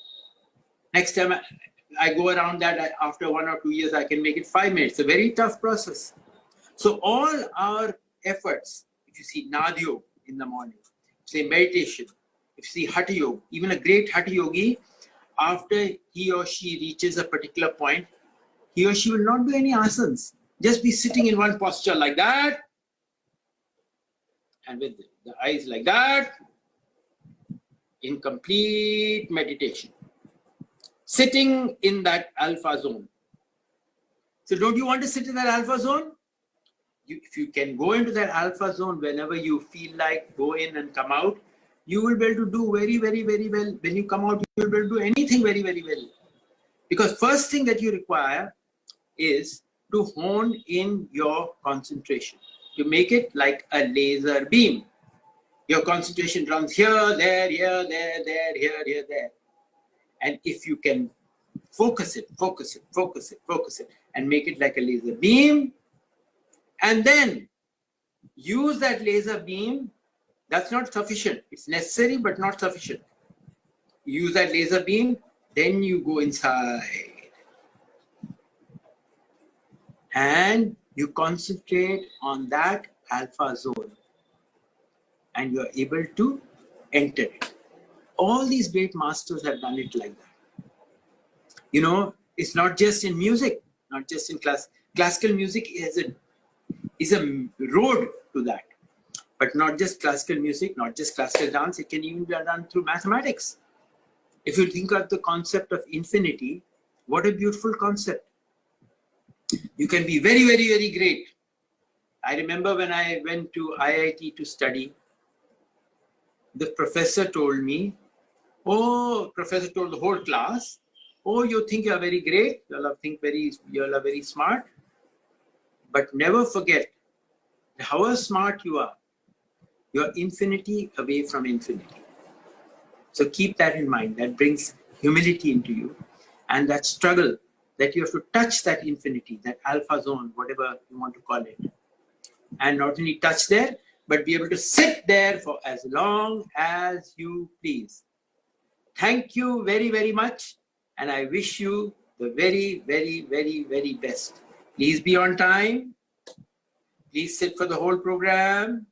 Next time I go around that, after 1 or 2 years, I can make it 5 minutes. It's a very tough process. So all our efforts, if you see Nadyo in the morning, say meditation, if you see Hatha Yoga, even a great Hatha Yogi, after he or she reaches a particular point, he or she will not do any asanas. Just be sitting in one posture like that, and with the eyes like that, in complete meditation. Sitting in that alpha zone. So don't you want to sit in that alpha zone? If you can go into that alpha zone whenever you feel like, go in and come out, you will be able to do very well. When you come out, you will be able to do anything very well. Because first thing that you require is to hone in your concentration, to make it like a laser beam. Your concentration runs here, there, there. And if you can focus it, and make it like a laser beam, and then use that laser beam, that's not sufficient. It's necessary, but not sufficient. Use that laser beam, then you go inside. And you concentrate on that alpha zone. And you're able to enter it. All these great masters have done it like that. You know, it's not just in music, not just in class. Classical music is a road to that. But not just classical music, not just classical dance, it can even be done through mathematics. If you think of the concept of infinity, what a beautiful concept. You can be very great. I remember when I went to IIT to study, the professor told me, professor told the whole class, oh, you think you're very great, you're very smart, but never forget, however smart you are, you're infinity away from infinity. So keep that in mind. That brings humility into you, and that struggle that you have to touch that infinity, that alpha zone, whatever you want to call it, and not only touch there, but be able to sit there for as long as you please. Thank you very much, and I wish you the very best. Please be on time. Please sit for the whole program.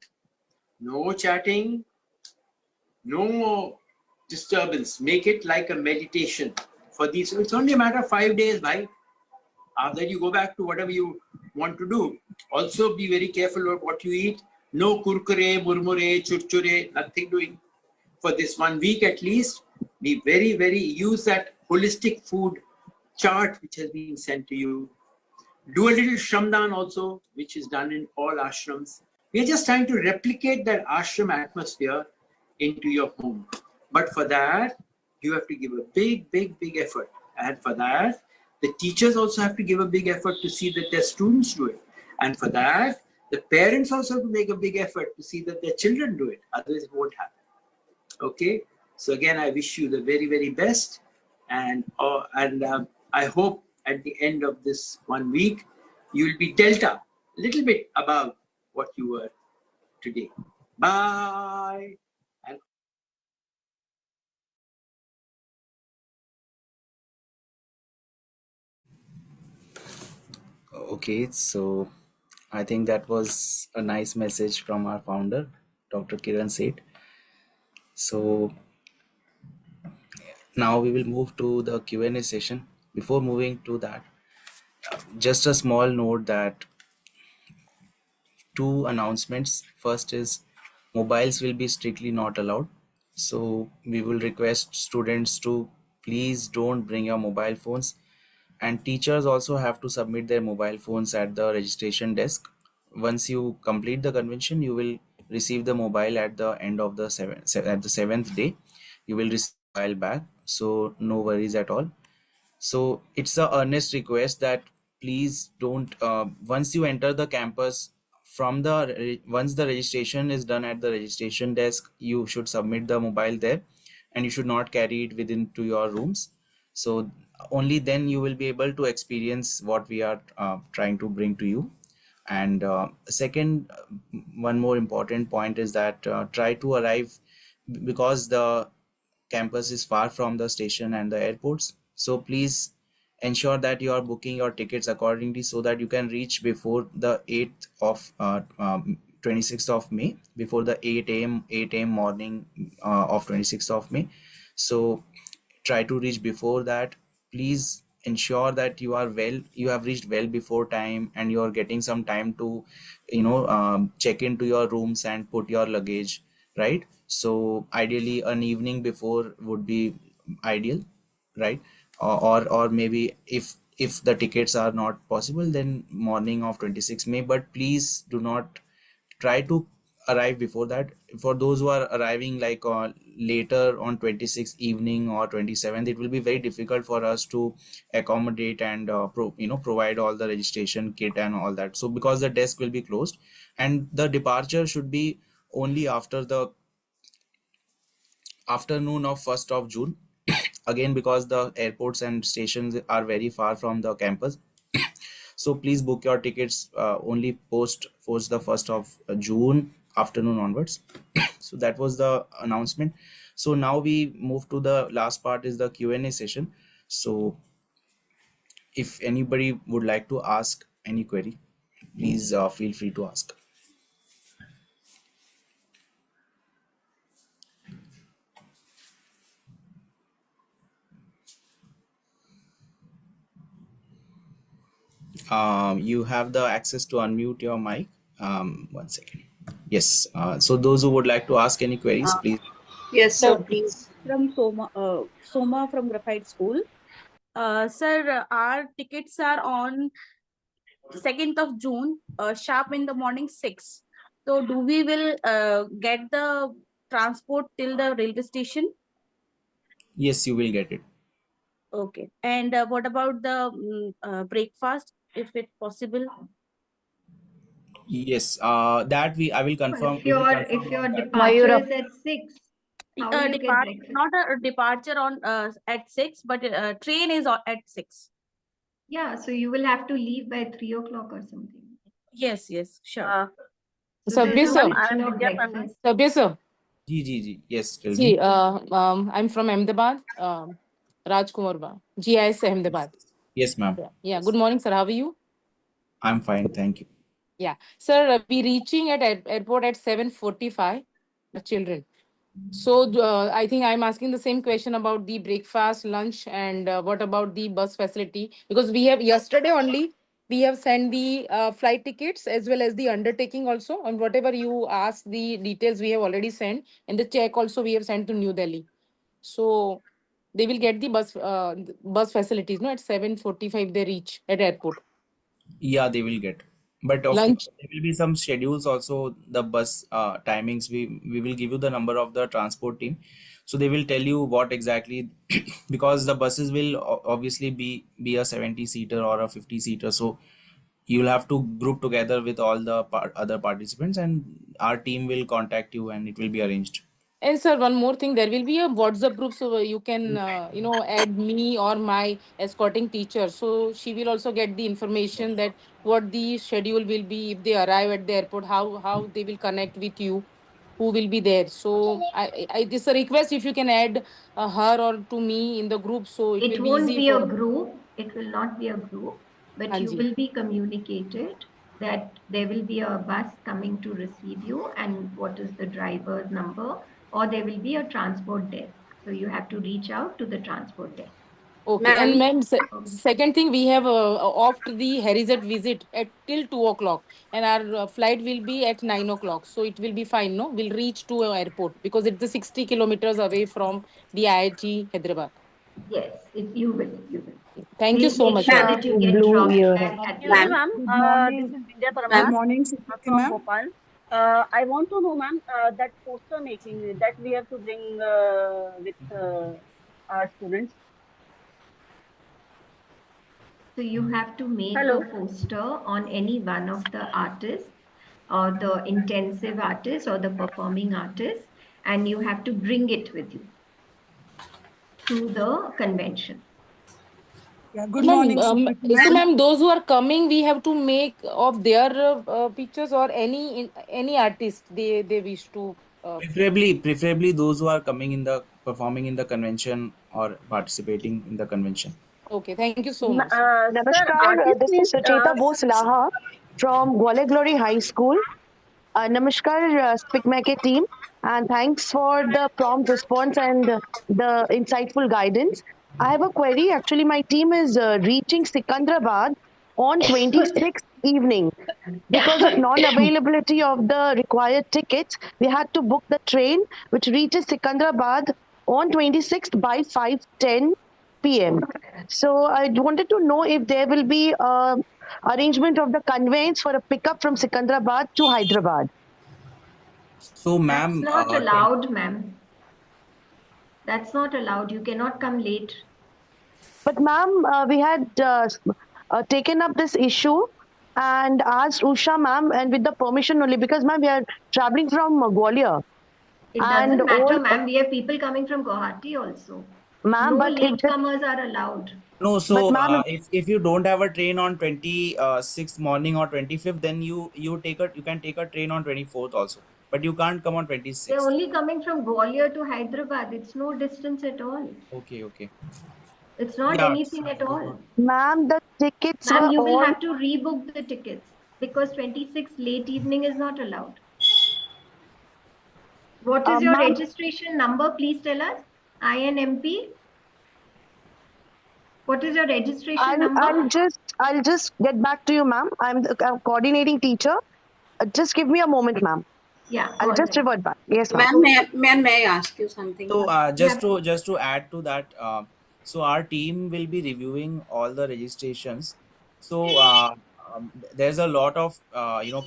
No chatting. No disturbance. Make it like a meditation. For these, it's only a matter of 5 days, bhai. After that, you go back to whatever you want to do. Also, be very careful about what you eat. No kurkure, murmure, churchure, nothing doing. For this 1 week at least, be very, use that holistic food chart which has been sent to you. Do a little shramdan also, which is done in all ashrams. We are just trying to replicate that ashram atmosphere into your home. But for that, you have to give a big effort. And for that, the teachers also have to give a big effort to see that their students do it. And for that, the parents also have to make a big effort to see that their children do it. Otherwise, it won't happen. Okay. So again, I wish you the very, very best. And I hope at the end of this 1 week, you will be dealt up a little bit above what you were today. Bye. And Okay, so I think that was a nice message from our founder, Dr. Kiran Seth. So now we will move to the Q&A session. Before moving to that, just a small note that two announcements. First is mobiles will be strictly not allowed. So we will request students to please don't bring your mobile phones, and teachers also have to submit their mobile phones at the registration desk. Once you complete the convention, you will receive the mobile at the end of the seventh day. You will receive the mobile back, so no worries at all. So it's a earnest request that please don't once you enter the campus, once the registration is done at the registration desk, you should submit the mobile there, and you should not carry it within to your rooms. So only then you will be able to experience what we are trying to bring to you. And second, one more important point is that try to arrive, because the campus is far from the station and the airports. So please ensure that you are booking your tickets accordingly so that you can reach before the 8th of 26th of May, before the 8 a.m. morning of 26th of May. So try to reach before that. Please ensure that you have reached well before time, and you are getting some time to check into your rooms and put your luggage, right? So ideally an evening before would be ideal, right? Or maybe if the tickets are not possible, then morning of 26 May. But please do not try to arrive before that. For those who are arriving like later on 26th evening or 27th, it will be very difficult for us to accommodate and provide all the registration kit and all that. So because the desk will be closed, and the departure should be only after the afternoon of 1st of June. Again, because the airports and stations are very far from the campus, so please book your tickets only post the 1st of June afternoon onwards. So that was the announcement. So now we move to the last part, is the Q&A session. So if anybody would like to ask any query, please feel free to ask. You have the access to unmute your mic. 1 second. Yes. So those who would like to ask any queries, please. Yes, So sir, please. from Soma from Graphite School. Sir, our tickets are on 2nd of June, sharp in the morning 6. So do we will get the transport till the railway station? Yes, you will get it. Okay. And what about the breakfast, if it's possible? Yes, that I will confirm. If We will your confirm on that. departure is at 6, how will you get Depart breakfast? not a departure on at 6, but train is at 6. Yeah, so you will have to leave by 3 o'clock or something. Yes, sure. So there's Sabir no sir. option of breakfast. Sabir sir. Yes, tell See, me. I'm from Ahmedabad. Rajkumar Ba. GIS Ahmedabad. Yes, ma'am. Yeah. Good morning, sir. How are you? I'm fine, thank you. Yeah, sir. We reaching at airport at 7:45. Children. So I think I'm asking the same question about the breakfast, lunch, and what about the bus facility? Because we have yesterday only we have sent the flight tickets as well as the undertaking also, and whatever you asked the details we have already sent, and the check also we have sent to New Delhi. So they will get the bus facilities. No, at 7:45 they reach at airport. Yeah, they will get But of Lunch. course, there will be some schedules also, the bus timings. We will give you the number of the transport team, so they will tell you what exactly because the buses will obviously be a 70 seater or a 50 seater. So you'll have to group together with all the other participants, and our team will contact you and it will be arranged. And sir, one more thing, there will be a WhatsApp group, so you can, add me or my escorting teacher. So she will also get the information that what the schedule will be if they arrive at the airport, how they will connect with you, who will be there. So this is a request if you can add her or to me in the group, so it It will be won't easy be a for. group. It will not be a group, but you Hanji. will be communicated that there will be a bus coming to receive you and what is the driver's number, or there will be a transport desk. So you have to reach out to the transport desk. Okay, and Ma'am, ma'am, second thing, we have opt the Harizat visit at till 2 o'clock, and our flight will be at 9 o'clock. So it will be fine, no? We'll reach to airport because it's the 60 kilometers away from the IIT Hyderabad. Yes, you will. You will. Thank you We'll so make much, sure ma'am. ma'am, that you get dropped at the Excuse me, ma'am, ma'am. airport. Good morning. This is Vidya Good Parmar ma'am, morning, Sukriti from ma'am. Bhopal. I want to know, ma'am, that poster making that we have to bring with our students. So you have to make a Hello. poster on any one of the artists or the intensive artists or the performing artists, and you have to bring it with you to the convention. Yeah, So good ma'am, morning, Sukriti so ma'am. ma'am, those who are coming, we have to make of their pictures or any artist they wish to. Preferably those who are coming in the performing in the convention or participating in the convention. Okay, thank you so much, sir. Sir, Namaskar, artist this is means Sucheta Bose Laha from Gwale Glory High School. Namaskar, SpeakMake team, and thanks for the prompt response and the insightful guidance. I have a query. Actually, my team is reaching Sikandrabad on 26th evening. Because of non-availability of the required tickets, we had to book the train which reaches Sikandrabad on 26th by 5:10 p.m. So I wanted to know if there will be arrangement of the conveyance for a pickup from Sikandrabad to Hyderabad. So, That's ma'am, not allowed, ma'am. That's not allowed. You cannot come late. But ma'am, we had taken up this issue and asked Usha ma'am, and with the permission only, because ma'am, we are traveling from Gwalior. It And doesn't matter, all, ma'am. We have people coming from Guwahati also. ma'am, No but if the, latecomers are allowed. no. but So, ma'am, if you don't have a train on 26th morning or 25th, then you can take a train on 24th also, but you can't come on They're 26th. only coming from Gwalior to Hyderabad. It's no distance at all. Okay. It's not Yeah. anything at all. ma'am, the tickets Ma'am, were you will all, have to rebook the tickets because 26 late evening is not allowed. What is your ma'am, registration number? Please tell us. INMP. What is your registration number? I'll just get back to you, ma'am. I'm the coordinating teacher. Just give me a moment, ma'am. Yeah, go I'll just ahead. revert back. Yes, ma'am. ma'am, may I ask you something? So Yeah. just to add to that, so our team will be reviewing all the registrations. So there's a lot of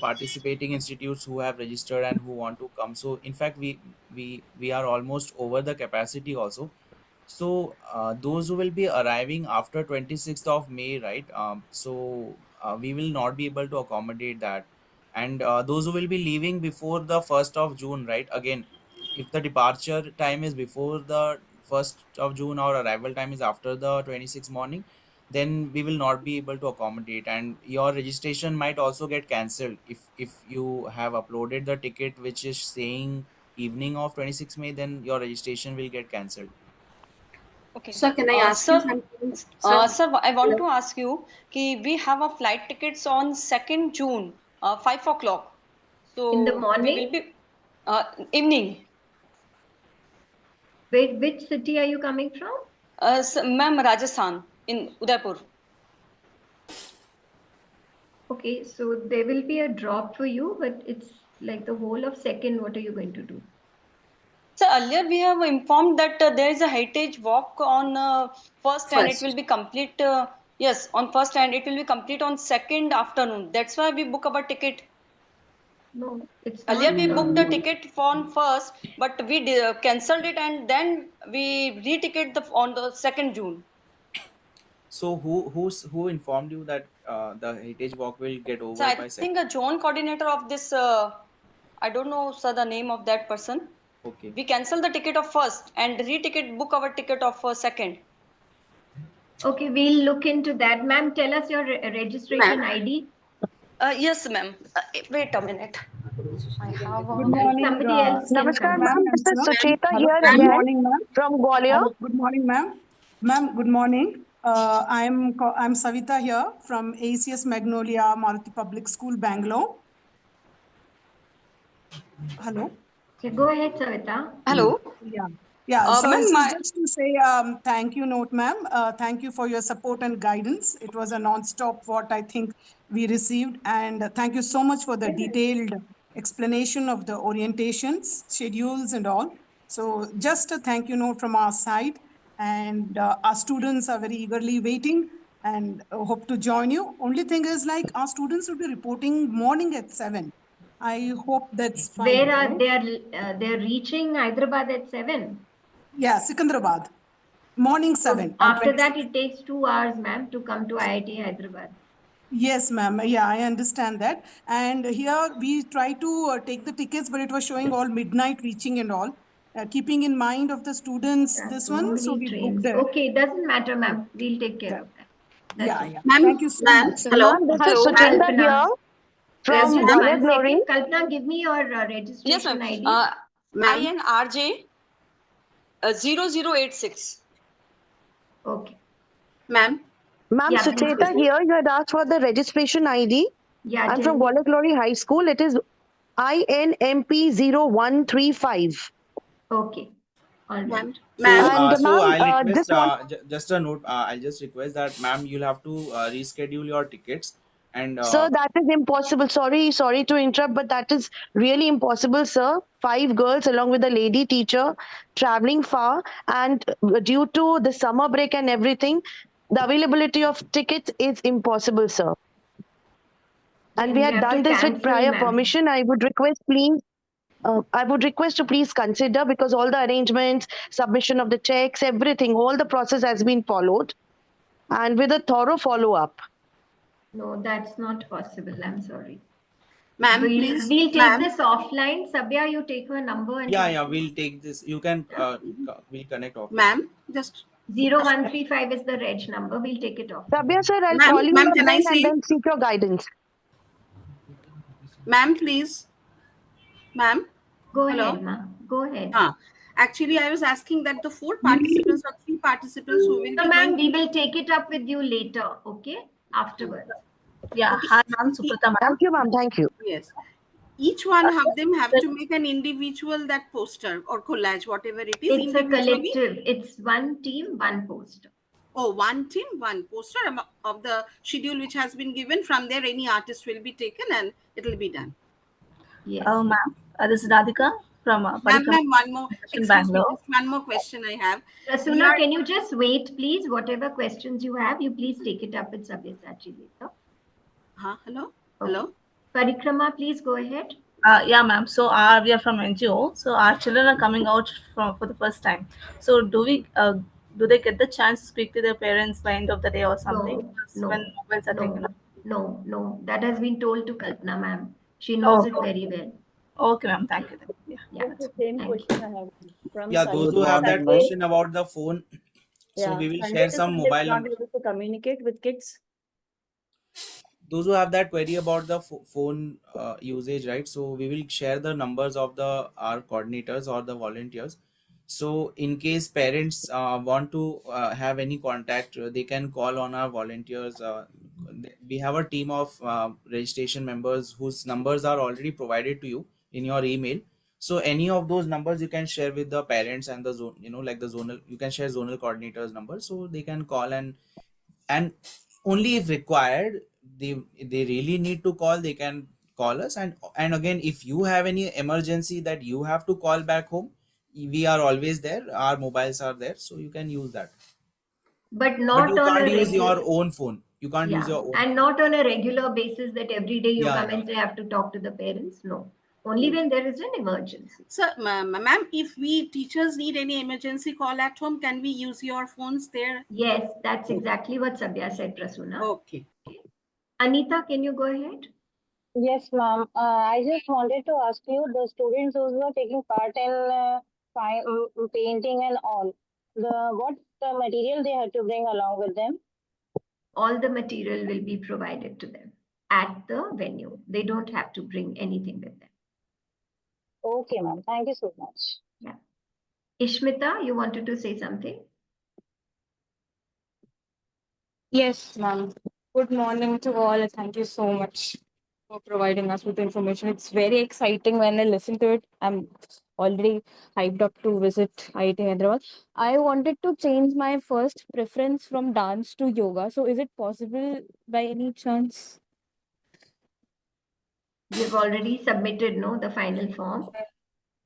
participating institutes who have registered and who want to come. So in fact, we are almost over the capacity also. So those who will be arriving after 26th of May, right? We will not be able to accommodate that. And those who will be leaving before the 1st of June, right? Again, if the departure time is before the 1st of June or arrival time is after the 26th morning, then we will not be able to accommodate, and your registration might also get cancelled if you have uploaded the ticket which is saying evening of 26th May, then your registration will get cancelled. Okay. Sir, can I ask you something? Sir, I want to ask you, we have a flight tickets on 2nd June, 5 o'clock. In the So we will morning? be evening. Wait, which city are you coming from? Ma'am, Rajasthan in Udaipur. Okay, so there will be a drop for you, but it's like the whole of second. What are you going to do? So earlier we have informed that there is a heritage walk on first and it will be complete Yes, on first, and it will be complete on second afternoon. That's why we book our ticket. No, it's Earlier not. we booked the ticket on first, but we cancelled it and then we reticket on the 2nd June. So who informed you that the heritage walk will get So over I by think second? a zone coordinator of this, I don't know, sir, the name of that person. Okay. We cancel the ticket of first and book our ticket of second. Okay, we'll look into that. Ma'am, tell us your registration ID. Yes, ma'am. Wait a minute. I have Good And morning, somebody else can Namaskar, come. ma'am ma'am. and This is sir. Sucheta Hello, here good again morning, ma'am. from Gwalior. Good morning, ma'am. Ma'am, good morning. I'm Savita here from ACS Magnolia Maruti Public School, Bangalore. Hello. Okay, go ahead, Savita. Hello. Yeah. Yeah, so Ma'am, this is just to say thank you note, ma'am. Thank you for your support and guidance. It was a non-stop what I think we received. And thank you so much for the detailed explanation of the orientations, schedules and all. So just a thank you note from our side. And our students are very eagerly waiting and hope to join you. Only thing is like our students will be reporting morning at 7. I hope that's fine. Where are Right? they're reaching Hyderabad at 7? Yeah, Sikandrabad. Morning So 7 on after 26th. that, it takes 2 hours, ma'am, to come to IIT Hyderabad. Yes, ma'am. Yeah, I understand that. And here we try to take the tickets, but it was showing all midnight reaching and all. Keeping in mind of the students, There are this so one, so many we booked trains. it. Okay, doesn't matter, ma'am. We'll take care Yeah, of that. That's yeah, okay. yeah. Ma'am, Thank you so ma'am, much. hello. Ma'am, this is hello. Sucheta here Kalpana. Yes, from Just ma'am. Gwalior one Glory. second. Kalpana, give me your Yes, ma'am. registration ID. Ma'am. INRJ 0086. Okay. Ma'am. Ma'am, Yeah, please Sucheta proceed. here. You had asked for the registration ID. Yeah, I'm tell from me. Gwalior Glory High School. It is INMP0135. Okay. All right. Ma'am. So Ma'am. And so ma'am, I'll this request one, just a note. I'll just request that ma'am, you'll have to reschedule your tickets and sir, that is impossible. Sorry to interrupt, but that is really impossible, sir. 5 girls along with a lady teacher traveling far, and due to the summer break and everything, the availability of tickets is impossible, sir. And we Then we had have to done this with cancel, prior ma'am. permission. I would request to please consider, because all the arrangements, submission of the checks, everything, all the process has been followed, and with a thorough follow up. No, that's not possible. I'm sorry. Ma'am, We'll please. take Ma'am. this offline. Sabya, you take her number and yeah, confirm. we'll take this. You can we'll connect offline. Ma'am, just 0135 is the reg number. We'll take it off. Sabia sir, I'll ma'am, call you ma'am, up can I then say and it? then seek your guidance. Ma'am, please. Ma'am. Go Hello. ahead, ma. Go ahead. Actually, I was asking that the 4 participants or 3 participants who will So, be ma'am, going we to. will take it up with you later, okay? Afterwards. Yeah, Okay. hi, ma'am, Suprita, ma'am. Thank you, ma'am. Thank you. Yes. Each one of them have to make an individual that poster or collage, whatever it is, It's a individually. collective. It's one team, one poster. Oh, one team, one poster of the schedule which has been given. From there, any artist will be taken and it will be done. Yes. Oh, ma'am. This is Radhika from Ma'am, Parikrama one more. in Excuse me, Bangalore. just one more question I have. Rasuna, can you just wait, please? Whatever questions you have, you please take it up with Sabyasachi later. Hello? Okay. Hello? Parikrama, please go ahead. Yeah, ma'am. So we are from NGO. So our children are coming out for the first time. So do they get the chance to speak to their parents by end of the day or something? No, When mobiles are taken up. no. That has been told to Kalpana, ma'am. She knows Oh, it very well. okay, ma'am. Thank you. Then. Yeah. That's the same Thank you. question I have from Yeah, those Sunday. who have that Sunday, question about the phone, so yeah, we will Sunday share to some Sunday mobile is not number. able to communicate with kids. Those who have that query about the phone usage, right? So we will share the numbers of the our coordinators or the volunteers. So in case parents want to have any contact, they can call on our volunteers. We have a team of registration members whose numbers are already provided to you in your email. So any of those numbers you can share with the parents and the zone, like the zonal, you can share zonal coordinators number, so they can call, and only if required, they really need to call, they can call us. And again, if you have any emergency that you have to call back home, we are always there, our mobiles are there, so you can use that. but But not you on a can't use your regular. own phone. You can't use Yeah, your own and phone. not on a regular basis that every day you Yeah, come yeah. and say I have to talk to the parents. No, only when there is an emergency. So, ma'am, if we teachers need any emergency call at home, can we use your phones there? Yes, that's exactly what Sabya said, Prasuna. Okay. Anita, can you go ahead? Yes, ma'am. I just wanted to ask you, the students who were taking part in painting and all, what material they had to bring along with them? All the material will be provided to them at the venue. They don't have to bring anything with them. Okay, ma'am. Thank you so much. Yeah. Ishmita, you wanted to say something? Yes, ma'am. Good morning to all. Thank you so much for providing us with the information. It's very exciting when I listen to it. I'm already hyped up to visit IIT Hyderabad. I wanted to change my first preference from dance to yoga. So is it possible by any chance? You've already submitted, no, the final form.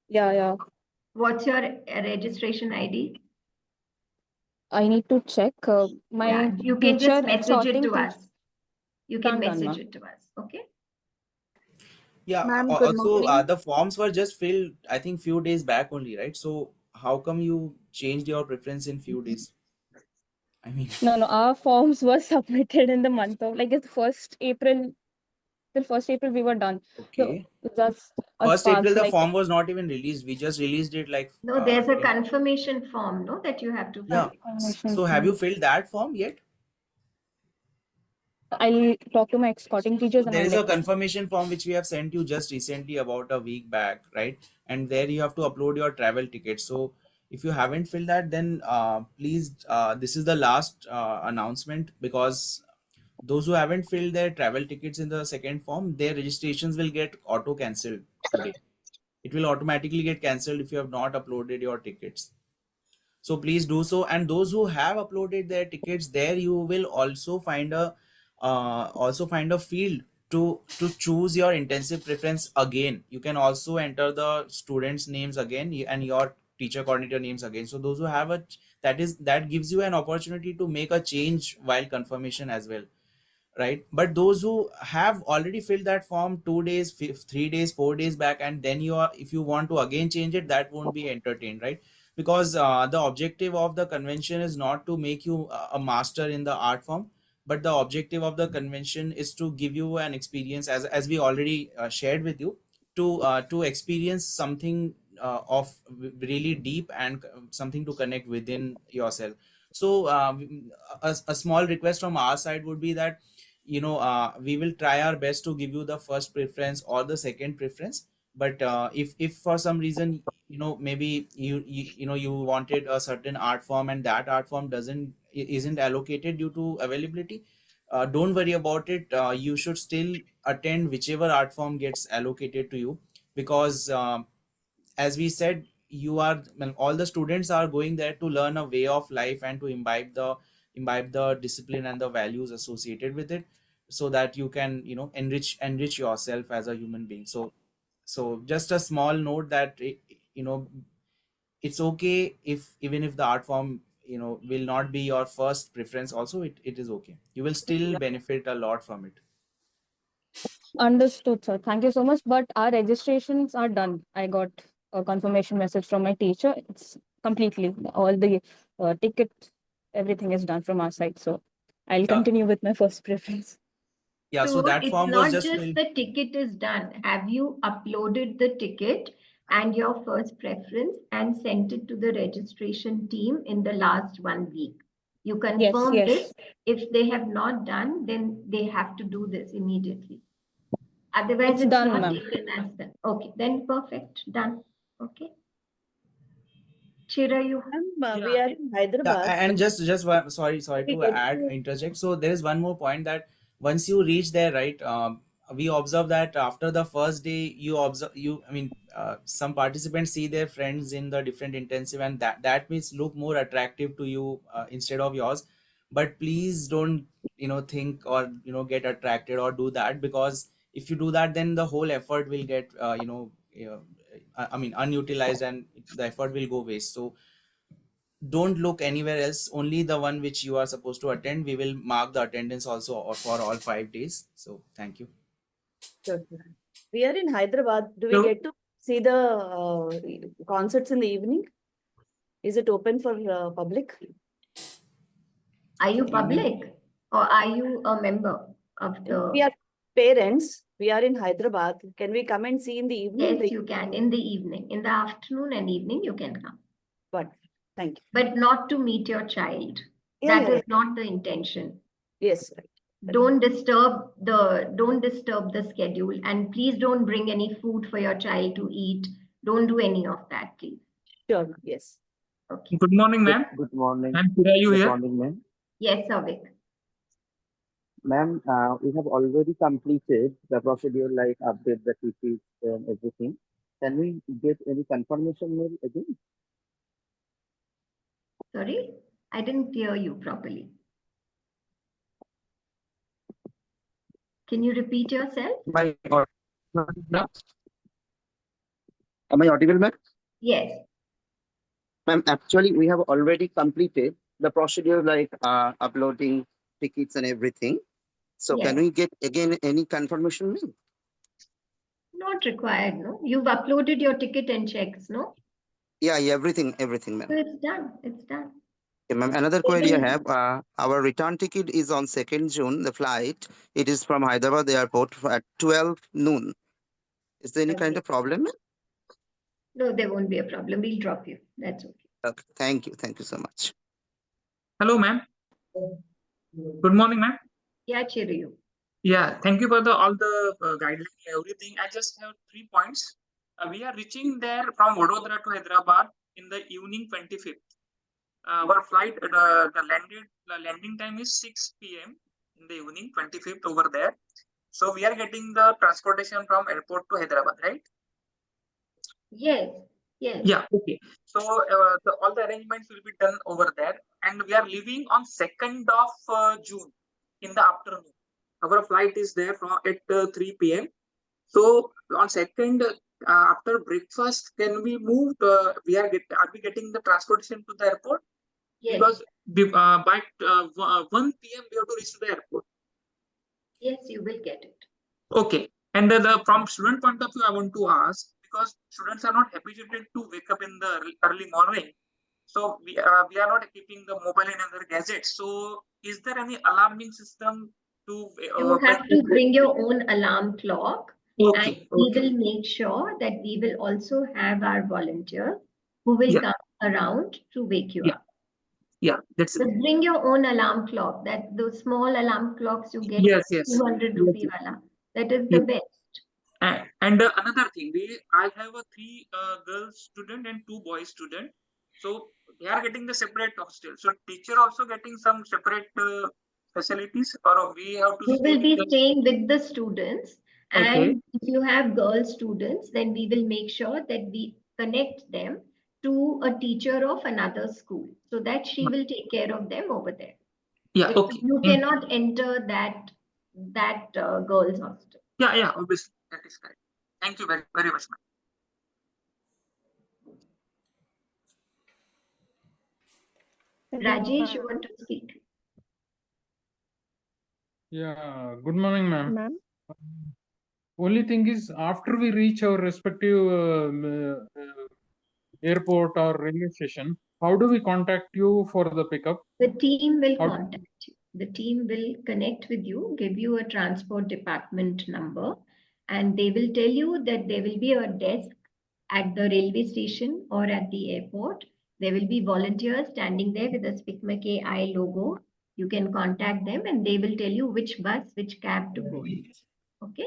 Yeah. What's your registration ID? I need to check. My Yeah, you can teacher, just message it sorting to teacher. us. You can Done, message ma'am. it to us. Okay. Yeah. Ma'am, good Also, morning. the forms were just filled, I think, few days back only, right? So how come you changed your preference in few days? I mean, No, our forms were submitted in the month of like it's 1st April. Till 1st April we were done. So okay. just a 1st April, sparse the like form was not even released. We just released it like, No, there's a 10. confirmation form, no, that you have to Yeah. fill. confirmation So have you form. filled that form yet? I'll talk to my escorting teachers So and there I'll is a let you know. confirmation form which we have sent you just recently about a week back, right? And there you have to upload your travel ticket. So if you haven't filled that, then please, this is the last announcement, because those who haven't filled their travel tickets in the second form, their registrations will get auto cancelled today. It will automatically get cancelled if you have not uploaded your tickets. So please do so. And those who have uploaded their tickets, there you will also find a field to choose your intensive preference again. You can also enter the students names again and your teacher coordinator names again. So those who have that gives you an opportunity to make a change while confirmation as well, right? But those who have already filled that form 2 days, 3 days, 4 days back, and then you are, if you want to again change it, that won't be entertained, right? Because the objective of the convention is not to make you a master in the art form, but the objective of the convention is to give you an experience, as we already shared with you, to experience something of really deep, and something to connect within yourself. So a small request from our side would be that, we will try our best to give you the first preference or the second preference. But if for some reason, maybe you wanted a certain art form, and that art form isn't allocated due to availability, don't worry about it. You should still attend whichever art form gets allocated to you, because as we said, well, all the students are going there to learn a way of life and to imbibe the discipline and the values associated with it, so that you can, enrich yourself as a human being. So just a small note that, you know it's okay if, even if the art form, will not be your first preference also, it is okay. You will still benefit a lot from it. Understood, sir. Thank you so much. But our registrations are done. I got a confirmation message from my teacher. It's completely all the ticket, everything is done from our side. So I'll Yeah. continue with my first preference. Yeah, so So that it's form was not just just filled. the ticket is done. Have you uploaded the ticket and your first preference and sent it to the registration team in the last 1 week? You confirm Yes. this. If they have not done, then they have to do this immediately. Otherwise, It's it's done, not ma'am. taken as done. Okay, then perfect. Done. Okay. Chira, you. We are in Yeah, Hyderabad. and just one, sorry We to get add, to interject. So there is one more point, that once you reach there, right, we observe that after the first day, some participants see their friends in the different intensive, and that means look more attractive to you, instead of yours. But please don't, think, or get attracted or do that, because if you do that, then the whole effort will get, unutilized, and the effort will go waste. So don't look anywhere else, only the one which you are supposed to attend. We will mark the attendance also for all 5 days. So thank you. Sure, sir. We are in Hyderabad. Do we get to see the concerts in the evening? Is it open for public? Are you public or are you a member of the? We are parents. We are in Hyderabad. Can we come and see in the evening? Yes, you can. In the evening, in the afternoon and evening, you can come. But thank you. But not to meet your child. Yeah, That yeah, is not the intention. Yes, right. Don't disturb the schedule, and please don't bring any food for your child to eat. Don't do any of that, please. Sure. Yes. Okay. Good morning, ma'am. Good morning. Ma'am, are you Good here? morning, ma'am. Yes, Avik. Ma'am, we have already completed the procedure like update the TPs and everything. Can we get any confirmation mail again? Sorry, I didn't hear you properly. Can you repeat yourself? Am I audible, ma'am? Yes. Ma'am, actually, we have already completed the procedure like uploading tickets and everything. So Yes. can we get again any confirmation mail? Not required, no? You've uploaded your ticket and checks, no? Yeah, everything, ma'am. So it's done. It's done. Okay, ma'am. Another query I have. Our return ticket is on 2nd June. The flight, it is from Hyderabad airport at 12 noon. Is there any kind of problem, ma'am? No, there won't be a problem. We'll drop you. That's okay. Okay, thank you. Thank you so much. Hello, ma'am. Good morning, ma'am. Yeah, Chiriyu. Yeah, thank you for all the guidelines and everything. I just have 3 points. We are reaching there from Vadodara to Hyderabad in the evening 25th. Our flight, the landing time is 6 p.m. in the evening 25th over there. So we are getting the transportation from airport to Hyderabad, right? Yes. Yes. Yeah, okay. So all the arrangements will be done over there, and we are leaving on 2nd of June in the afternoon. Our flight is there from at 3 p.m. So on 2nd, after breakfast, can we move? Are we getting the transportation to the airport? Yes. Because by 1 p.m. we have to reach the airport. Yes, you will get it. Okay. And from student point of view, I want to ask, because students are not habituated to wake up in the early morning. So we are not keeping the mobile and other gadgets. So is there any alarming system to? You have to bring your own alarm clock. Okay. And we will make sure that we will also have our volunteers who will come around to wake you up. Yeah, that's So bring your own alarm clock. That those small alarm clocks you get, yes. 200 rupee wala. That is the best. And another thing, I have a 3 girls student and 2 boys student. So they are getting the separate hostel. So teacher also getting some separate facilities, or we have to We stay will be with staying with the students. Okay. And if you have girl students, then we will make sure that we connect them to a teacher of another school so that she will take care of them over there. Yeah, Because okay. you cannot enter that girls hostel. Yeah, obviously. That is correct. Thank you very, very much, ma'am. Rajesh, you want to speak? Yeah, good morning, ma'am. Only thing is, after we reach our respective airport or railway station, how do we contact you for the pickup? The team will contact you. The team will connect with you, give you a transport department number, and they will tell you that there will be a desk at the railway station or at the airport. There will be volunteers standing there with a SPICMA I logo. You can contact them and they will tell you which bus, which cab to go in. Okay?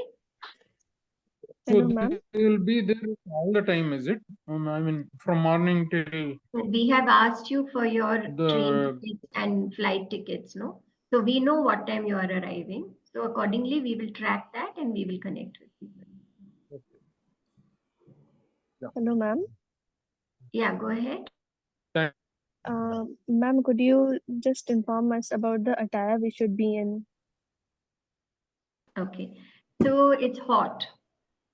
So they will be there all the time, is it? I mean, from morning till. So we have asked you for your train tickets and flight tickets, no? So we know what time you are arriving. So accordingly, we will track that and we will connect with you. Hello, ma'am. Yeah, go ahead. Ma'am, could you just inform us about the attire we should be in? Okay. So it's hot.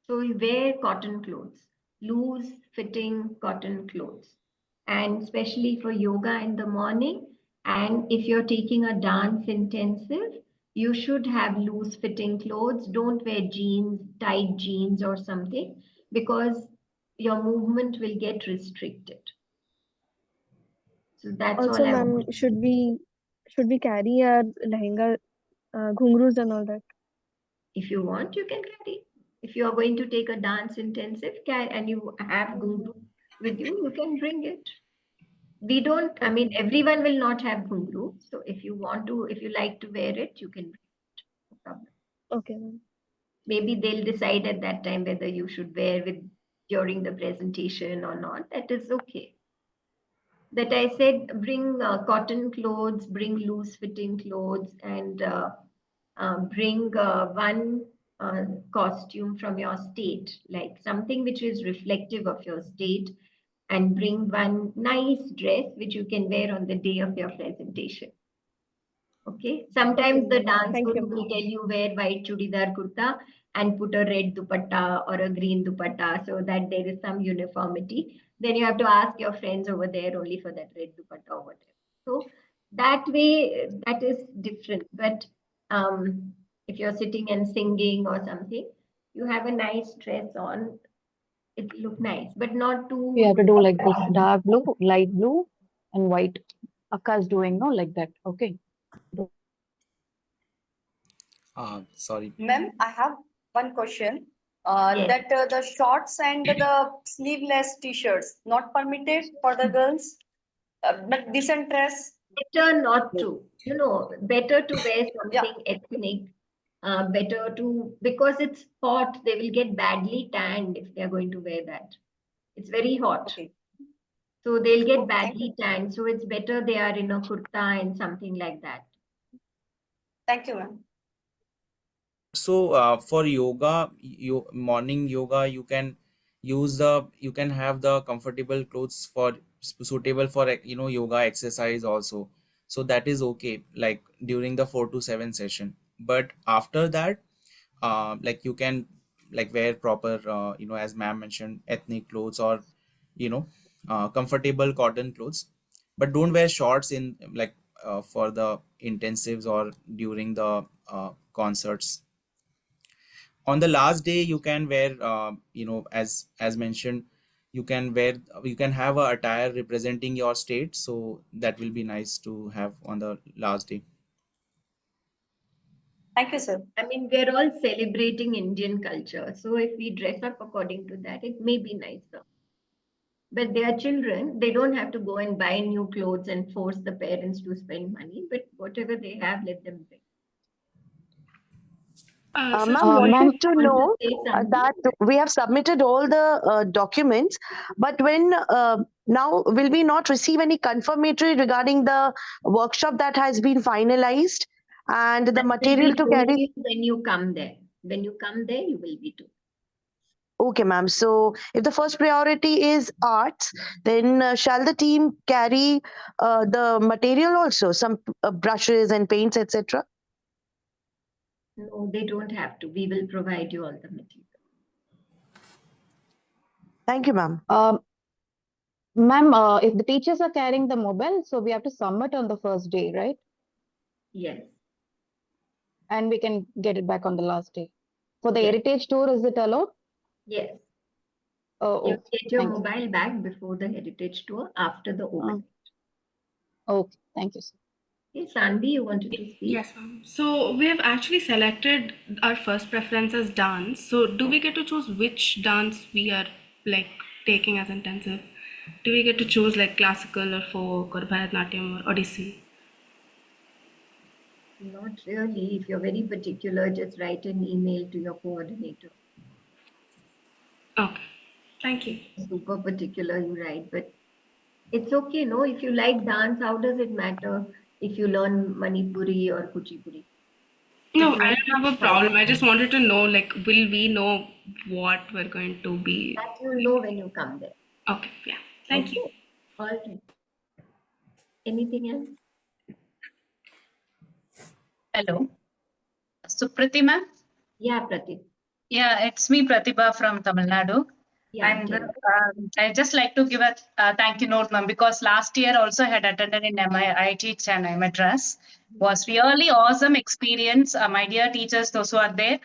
So you wear cotton clothes, loose fitting cotton clothes. and especially for yoga in the morning. And if you're taking a dance intensive, you should have loose fitting clothes. Don't wear jeans, tight jeans or something, because your movement will get restricted. So that's Also, all I ma'am, want. should we carry our lehenga, ghungroos and all that? If you want, you can carry. If you are going to take a dance intensive and you have ghungru with you, you can bring it. We don't, I mean, everyone will not have ghungru. So if you want to, if you like to wear it, you can bring it. No problem. Okay, ma'am. Maybe they'll decide at that time whether you should wear with during the presentation or not. That is okay. That I said, bring cotton clothes, bring loose fitting clothes, and bring one costume from your state, like something which is reflective of your state, and bring one nice dress which you can wear on the day of your presentation. Okay. Sometimes the dance Thank guru you. will tell you wear white chudidar kurta and put a red dupatta or a green dupatta so that there is some uniformity. Then you have to ask your friends over there only for that red dupatta or whatever. So that way, that is different. But if you're sitting and singing or something, you have a nice dress on. It look nice, but not too. We have to do like this dark blue, light blue, and white. Akka is doing no like that. Okay. Sorry. Ma'am, I have one question. Yes. That the shorts and the sleeveless t-shirts not permitted for the girls, but decent dress. Better not to. Better to wear Yeah. something ethnic. Better to, because it's hot. They will get badly tanned if they are going to wear that. It's very hot. Okay. So they'll get Okay, thank you. badly tanned. So it's better they are in a kurta and something like that. Thank you, ma'am. So for yoga, morning yoga, you can you can have the comfortable clothes for suitable for yoga exercise also. So that is okay, like during the 4 to 7 session. But after that, like you can like wear proper as ma'am mentioned, ethnic clothes or comfortable cotton clothes, but don't wear shorts in like for the intensives or during the concerts. On the last day you can wear as mentioned, you can have a attire representing your state, so that will be nice to have on the last day. Thank you, sir. I mean, we're all celebrating Indian culture. So if we dress up according to that, it may be nicer. But they are children. They don't have to go and buy new clothes and force the parents to spend money. But whatever they have, let them bring. Ma'am, Ma'am, wanted to know that we have submitted all the documents, but when now will we not receive any confirmatory regarding the workshop that has been finalized and the That will material be to told carry? you when you come there. When you come there, you will be told. Okay, ma'am. So if the first priority is arts, then shall the team carry the material also, some brushes and paints, etc.? No, they don't have to. We will provide you all the material. Thank you, ma'am. Ma'am, if the teachers are carrying the mobile, so we have to submit on the first day, right? Yes. And we can get it back on the last day. For the Yes. heritage tour, is it allowed? Yes. Oh, You okay. get your Thank you. mobile back before the heritage tour, after the overnight. Okay, thank you, sir. Okay, Sandy, you wanted to speak? Yes, ma'am. So we have actually selected our first preference as dance. So do we get to choose which dance we are like taking as intensive? Do we get to choose like classical or folk or Bharatanatyam or Odissi? Not really. If you're very particular, just write an email to your coordinator. Okay, thank you. Super particular, you write, but it's okay, no? If you like dance, how does it matter if you learn Manipuri or Kuchipuri? No, I don't have a problem. I just wanted to know, like, will we know what we're going to be? That you'll know when you come there. Okay, yeah. Thank you. All right. Anything else? Hello. Suprati ma'am? Yeah, Pratik. Yeah, it's me Pratibha from Tamil Nadu. Yeah, I just like to give a thank you note, ma'am, because last year also I had attended in IITH and Madras. Was really awesome experience. My dear teachers, those who are there,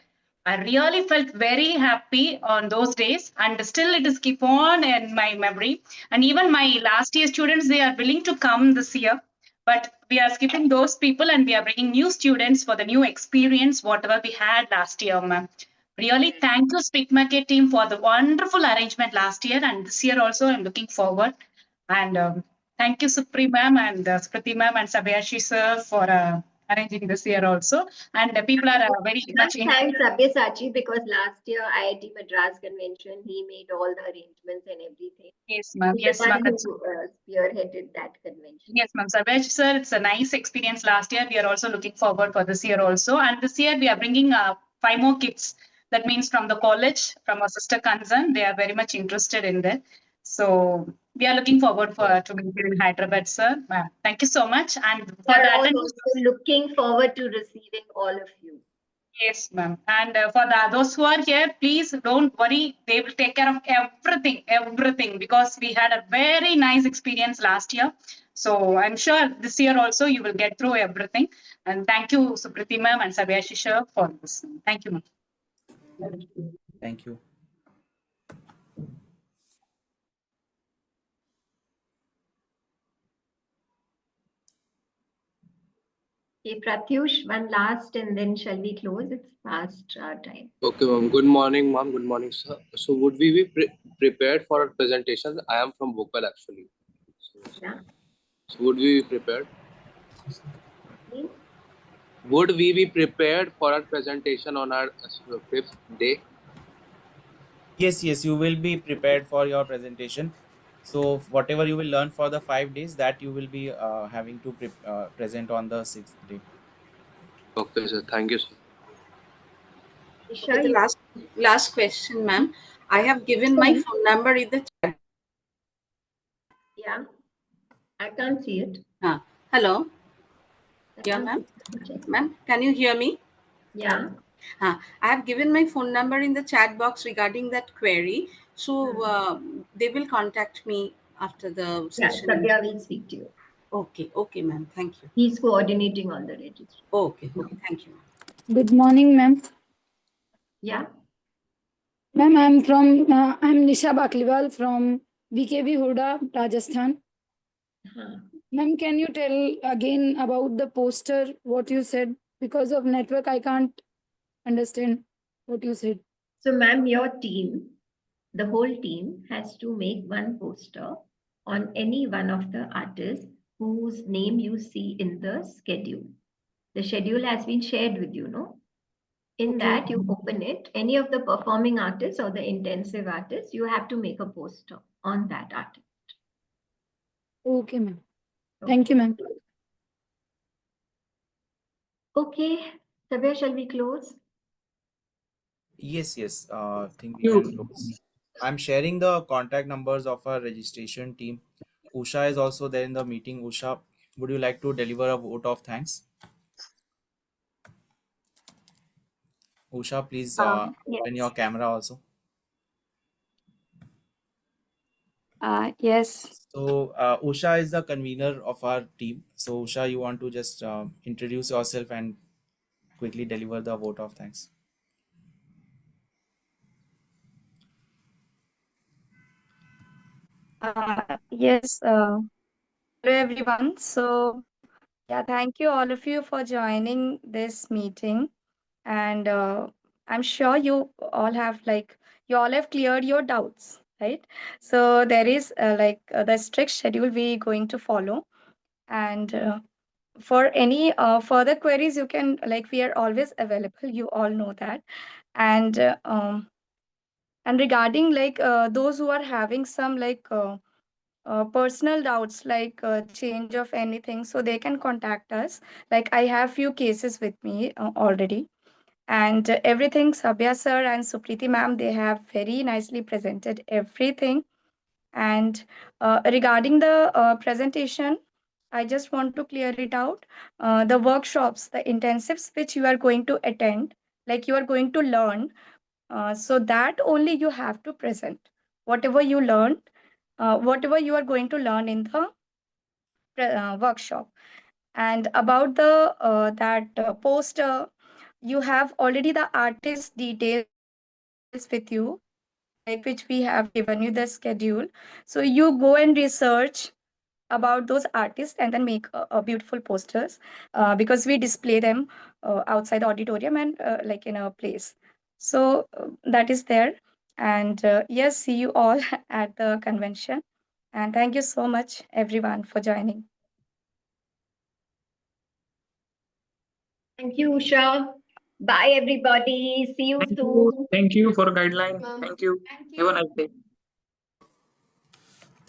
I really felt very happy on those days, and still it is keep on in my memory. And even my last year students, they are willing to come this year, but we are skipping those people and we are bringing new students for the new experience, whatever we had last year, ma'am. Really, thank you, Speak Market team, for the wonderful arrangement last year and this year also. I'm looking forward. And thank you, Supri ma'am and Spriti ma'am and Sabyashi sir for arranging this year also. And people are very much Just thanks Sabyasachi because last year IIT Madras convention, he made all the arrangements and everything. Yes, ma'am. He's Yes, the one ma'am. who spearheaded that convention. Yes, ma'am. Sarvesh sir, it's a nice experience last year. We are also looking forward for this year also. And this year we are bringing 5 more kids. That means from the college, from our sister concern, they are very much interested in that. So we are looking forward for to meet you in Hyderabad, sir. Ma'am, thank you so much. And We for are the all attendance. also looking forward to receiving all of you. Yes, ma'am. And for those who are here, please don't worry. They will take care of everything, because we had a very nice experience last year. So I'm sure this year also you will get through everything. And thank you, Supriti ma'am and Sabyashi sir for this. Thank you, ma'am. Thank you. Okay, Pratyush, one last and then shall we close? It's past our time. Okay, ma'am. Good morning, ma'am. Good morning, sir. So, would we be prepared for our presentation? I am from vocal actually. Yeah. So, would we be prepared? Hmm? Would we be prepared for our presentation on our 5th day? Yes, yes, you will be prepared for your presentation. So whatever you will learn for the 5 days, that you will be having to present on the 6th day. Okay, sir. Thank you, sir. Okay, the last question, ma'am. I have given my phone number in the chat. Yeah, I can't see it. Hello. Yeah, ma'am. Ma'am, can you hear me? Yeah. I have given my phone number in the chat box regarding that query. So they will contact me after the session. Yeah, Sabya will speak to you. Okay, okay, ma'am. Thank you. He's coordinating all the registration. Okay, okay. Thank you. Good morning, ma'am. Yeah. Ma'am, I'm Nisha Bakliwal from VKB Huda, Rajasthan. Ma'am, can you tell again about the poster, what you said? Because of network, I can't understand what you said. So, ma'am, your team, the whole team has to make one poster on any one of the artists whose name you see in the schedule. The schedule has been shared with you, no? In that, you open it, any of the performing artists or the intensive artists, you have to make a poster on that artist. Okay, ma'am. Thank you, ma'am. Okay, Sabir, shall we close? Yes, yes. Think we can close. I'm sharing the contact numbers of our registration team. Usha is also there in the meeting. Usha, would you like to deliver a vote of thanks? Usha, please open your camera also. Yes. So Usha is the convener of our team. So Usha, you want to just introduce yourself and quickly deliver the vote of thanks. Yes. Hello, everyone. So, yeah, thank you all of you for joining this meeting. And I'm sure you all have cleared your doubts, right? So there is the strict schedule we going to follow. And for any further queries, you can, we are always available. You all know that. And regarding those who are having some personal doubts change of anything, so they can contact us. Like I have few cases with me already, and everything Sabya sir and Supriti ma'am, they have very nicely presented everything. And regarding the presentation, I just want to clear it out. The workshops, the intensives which you are going to attend, like you are going to learn, so that only you have to present. whatever you learned, whatever you are going to learn in the workshop. And about the poster, you have already the artist details with you, like which we have given you the schedule. So you go and research about those artists and then make a beautiful posters, because we display them outside the auditorium and like in a place. So that is there. And yes, see you all at the convention. And thank you so much, everyone, for joining. Thank you, Usha. Bye, everybody. See you Thank soon. you. Thank you for guideline. Thank you. Have a nice day.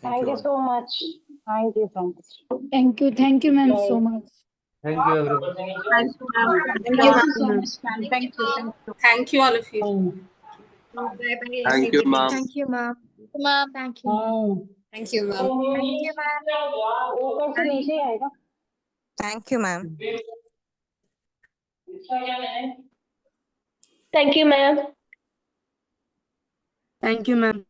Thank you so much. Thank you so much. Thank you, ma'am, so much. Thank you, everyone. Thank you, ma'am. Thank you so much, ma'am. Thank you. Thank you, all of you. Bye-bye, Thank you, everybody. ma'am. Thank you, ma'am. Ma'am, thank you. Thank you, ma'am. Thank you, ma'am. ऊपर से नीचे ही आएगा. Thank you, ma'am. Thank you, ma'am. Thank you, ma'am.